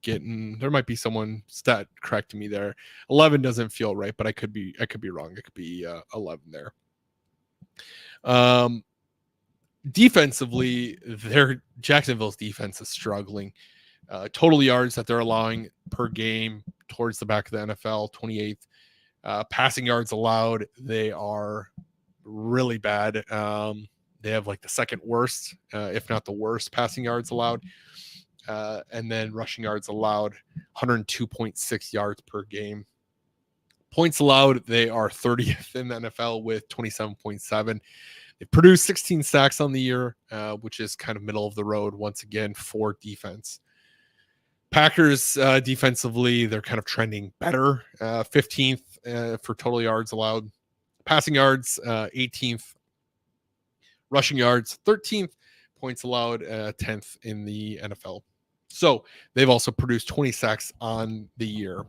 there might be someone stat correcting me there. 11 doesn't feel right, but I could be wrong. It could be 11 there. Defensively, Jacksonville's defense is struggling. Total yards that they're allowing per game towards the back of the NFL, 28th. Passing yards allowed, they are really bad. They have like the second worst, if not the worst, passing yards allowed. And then rushing yards allowed, 102.6 yards per game. Points allowed, they are 30th in the NFL with 27.7. They produced 16 sacks on the year, which is kind of middle of the road once again for defense. Packers defensively, they're kind of trending better. 15th for total yards allowed. Passing yards, 18th. Rushing yards, 13th. Points allowed, 10th in the NFL. So they've also produced 20 sacks on the year.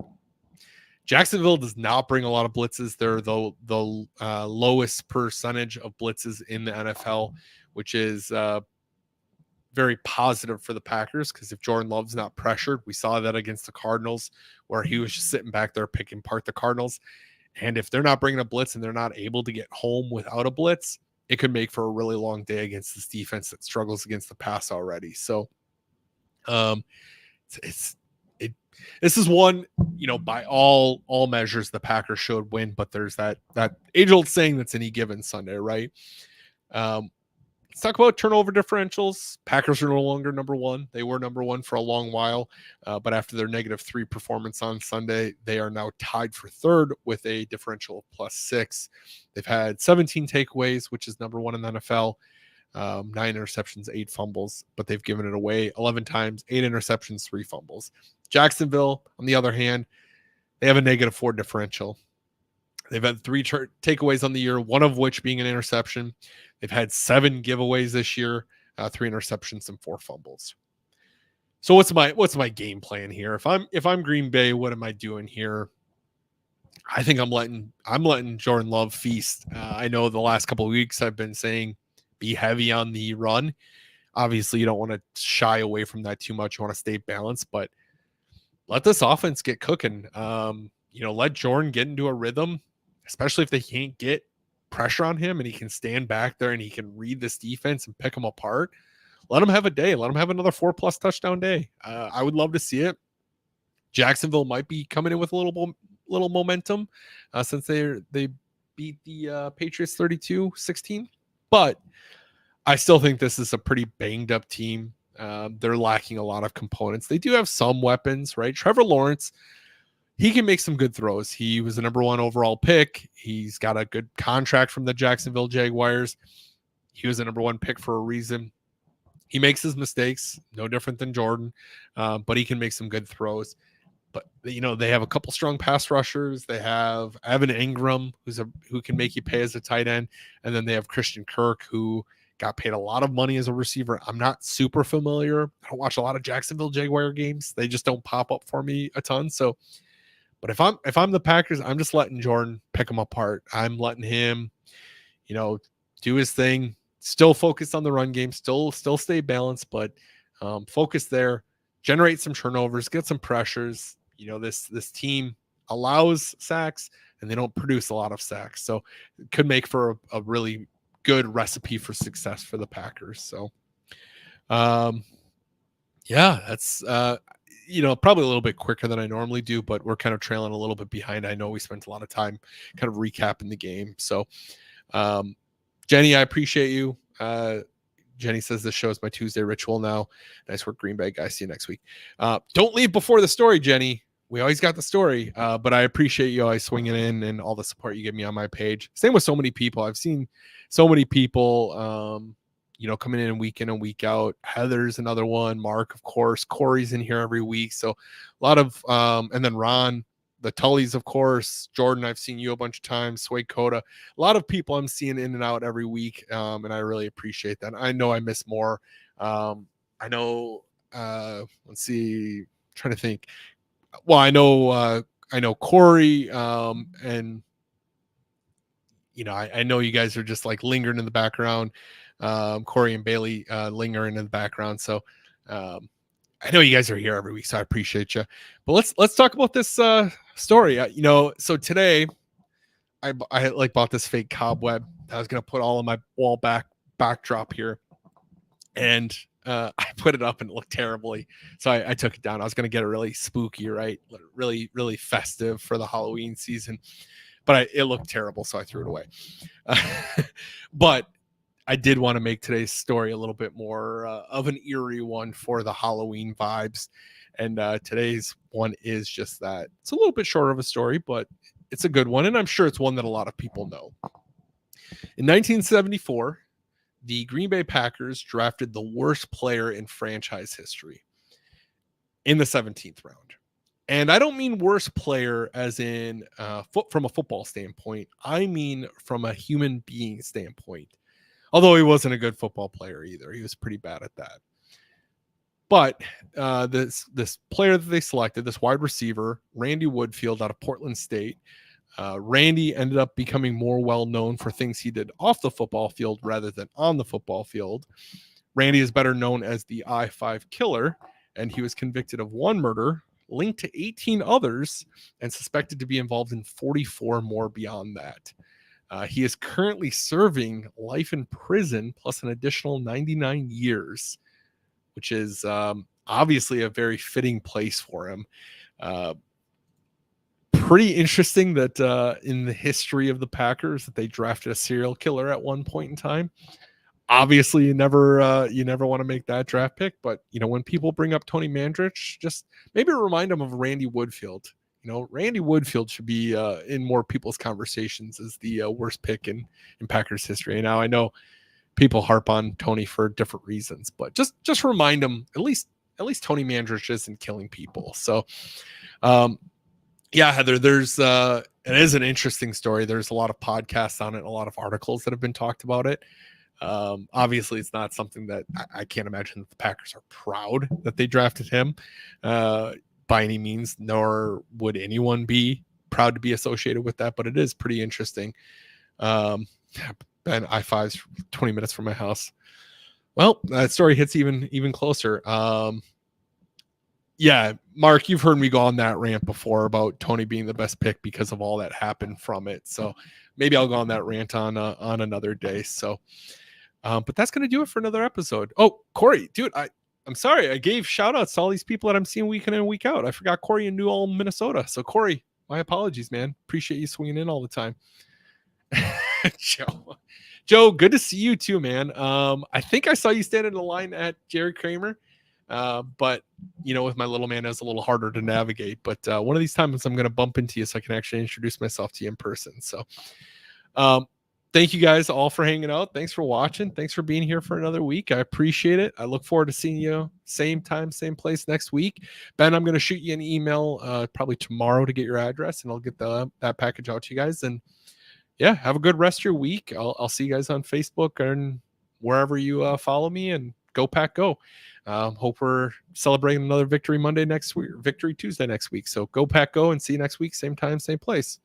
Jacksonville does not bring a lot of blitzes. They're the lowest percentage of blitzes in the NFL, which is very positive for the Packers, because if Jordan Love's not pressured, we saw that against the Cardinals where he was just sitting back there picking apart the Cardinals. And if they're not bringing a blitz and they're not able to get home without a blitz, it could make for a really long day against this defense that struggles against the pass already. So this is one, by all measures, the Packers should win, but there's that age-old saying that's any given Sunday, right? Let's talk about turnover differentials. Packers are no longer number one. They were number one for a long while, but after their -3 performance on Sunday, they are now tied for third with a differential of +6. They've had 17 takeaways, which is number one in the NFL. 9 interceptions, 8 fumbles, but they've given it away 11 times, 8 interceptions, 3 fumbles. Jacksonville, on the other hand, they have a -4 differential. They've had 3 takeaways on the year, one of which being an interception. They've had 7 giveaways this year, 3 interceptions and 4 fumbles. So what's my game plan here? If I'm Green Bay, what am I doing here? I think I'm letting Jordan Love feast. I know the last couple of weeks I've been saying be heavy on the run. Obviously, you don't want to shy away from that too much. You want to stay balanced, but let this offense get cooking. Let Jordan get into a rhythm, especially if they can't get pressure on him and he can stand back there and he can read this defense and pick them apart. Let him have a day. Let him have another 4+ touchdown day. I would love to see it. Jacksonville might be coming in with a little momentum since they beat the Patriots 32-16, but I still think this is a pretty banged up team. They're lacking a lot of components. They do have some weapons, right? Trevor Lawrence, he can make some good throws. He was the number 1 overall pick. He's got a good contract from the Jacksonville Jaguars. He was the number 1 pick for a reason. He makes his mistakes, no different than Jordan, but he can make some good throws. But they have a couple strong pass rushers. They have Evan Ingram, who can make you pay as a tight end, and then they have Christian Kirk, who got paid a lot of money as a receiver. I'm not super familiar. I don't watch a lot of Jacksonville Jaguar games. They just don't pop up for me a ton. So, but if I'm the Packers, I'm just letting Jordan pick them apart. I'm letting him, do his thing. Still focus on the run game. Still stay balanced, but focus there. Generate some turnovers. Get some pressures. This team allows sacks and they don't produce a lot of sacks, so it could make for a really good recipe for success for the Packers. So, that's probably a little bit quicker than I normally do, but we're kind of trailing a little bit behind. I know we spent a lot of time kind of recapping the game. So, Jenny, I appreciate you. Jenny says this show is my Tuesday ritual now. Nice work, Green Bay guys. See you next week. Don't leave before the story, Jenny. We always got the story, but I appreciate you always swinging in and all the support you give me on my page. Same with so many people. I've seen so many people, coming in week and week out. Heather's another one. Mark, of course. Corey's in here every week. So a lot of, and then Ron, the Tullys, of course. Jordan, I've seen you a bunch of times. Sway Coda. A lot of people I'm seeing in and out every week, and I really appreciate that. I know I miss more. I know, let's see, trying to think. Well, I know Corey, and I know you guys are just like lingering in the background. Corey and Bailey lingering in the background. So I know you guys are here every week, so I appreciate you. But let's talk about this story. So today I bought this fake cobweb. I was gonna put all of my wall backdrop here, and I put it up and it looked terribly, so I took it down. I was gonna get it really spooky, right? Really, really festive for the Halloween season. but it looked terrible, so I threw it away. But I did want to make today's story a little bit more of an eerie one for the Halloween vibes. And today's one is just that. It's a little bit shorter of a story, but it's a good one. And I'm sure it's one that a lot of people know. In 1974, the Green Bay Packers drafted the worst player in franchise history in the 17th round. And I don't mean worst player as in from a football standpoint. I mean from a human being standpoint. Although he wasn't a good football player either. He was pretty bad at that. But this player that they selected, this wide receiver, Randy Woodfield out of Portland State, Randy ended up becoming more well-known for things he did off the football field rather than on the football field. Randy is better known as the I-5 killer, and he was convicted of one murder, linked to 18 others, and suspected to be involved in 44 more beyond that. He is currently serving life in prison plus an additional 99 years, which is obviously a very fitting place for him. Pretty interesting that in the history of the Packers that they drafted a serial killer at one point in time. Obviously, you never want to make that draft pick, but when people bring up Tony Mandrich, just maybe remind them of Randy Woodfield. Randy Woodfield should be in more people's conversations as the worst pick in Packers history. Now I know people harp on Tony for different reasons, but just remind them at least Tony Mandrich isn't killing people. So, yeah, Heather, it is an interesting story. There's a lot of podcasts on it, a lot of articles that have been talked about it. Obviously, it's not something that I can't imagine that the Packers are proud that they drafted him by any means, nor would anyone be proud to be associated with that. But it is pretty interesting. Ben, I-5's 20 minutes from my house. Well, that story hits even closer. Yeah, Mark, you've heard me go on that rant before about Tony being the best pick because of all that happened from it. So maybe I'll go on that rant on another day. So, but that's going to do it for another episode. Oh, Corey, dude, I'm sorry. I gave shout outs to all these people that I'm seeing week in and week out. I forgot Corey in New Ulm, Minnesota. So Corey, my apologies, man. Appreciate you swinging in all the time. Joe, good to see you too, man. I think I saw you standing in the line at Jerry Kramer. But with my little man, it's a little harder to navigate. But one of these times I'm going to bump into you so I can actually introduce myself to you in person. So thank you guys all for hanging out. Thanks for watching. Thanks for being here for another week. I appreciate it. I look forward to seeing you same time, same place next week. Ben, I'm going to shoot you an email probably tomorrow to get your address, and I'll get that package out to you guys. And yeah, have a good rest of your week. I'll see you guys on Facebook and wherever you follow me, and go Pack Go. Hope we're celebrating another Victory Monday next week, Victory Tuesday next week. So go Pack Go, and see you next week. Same time, same place.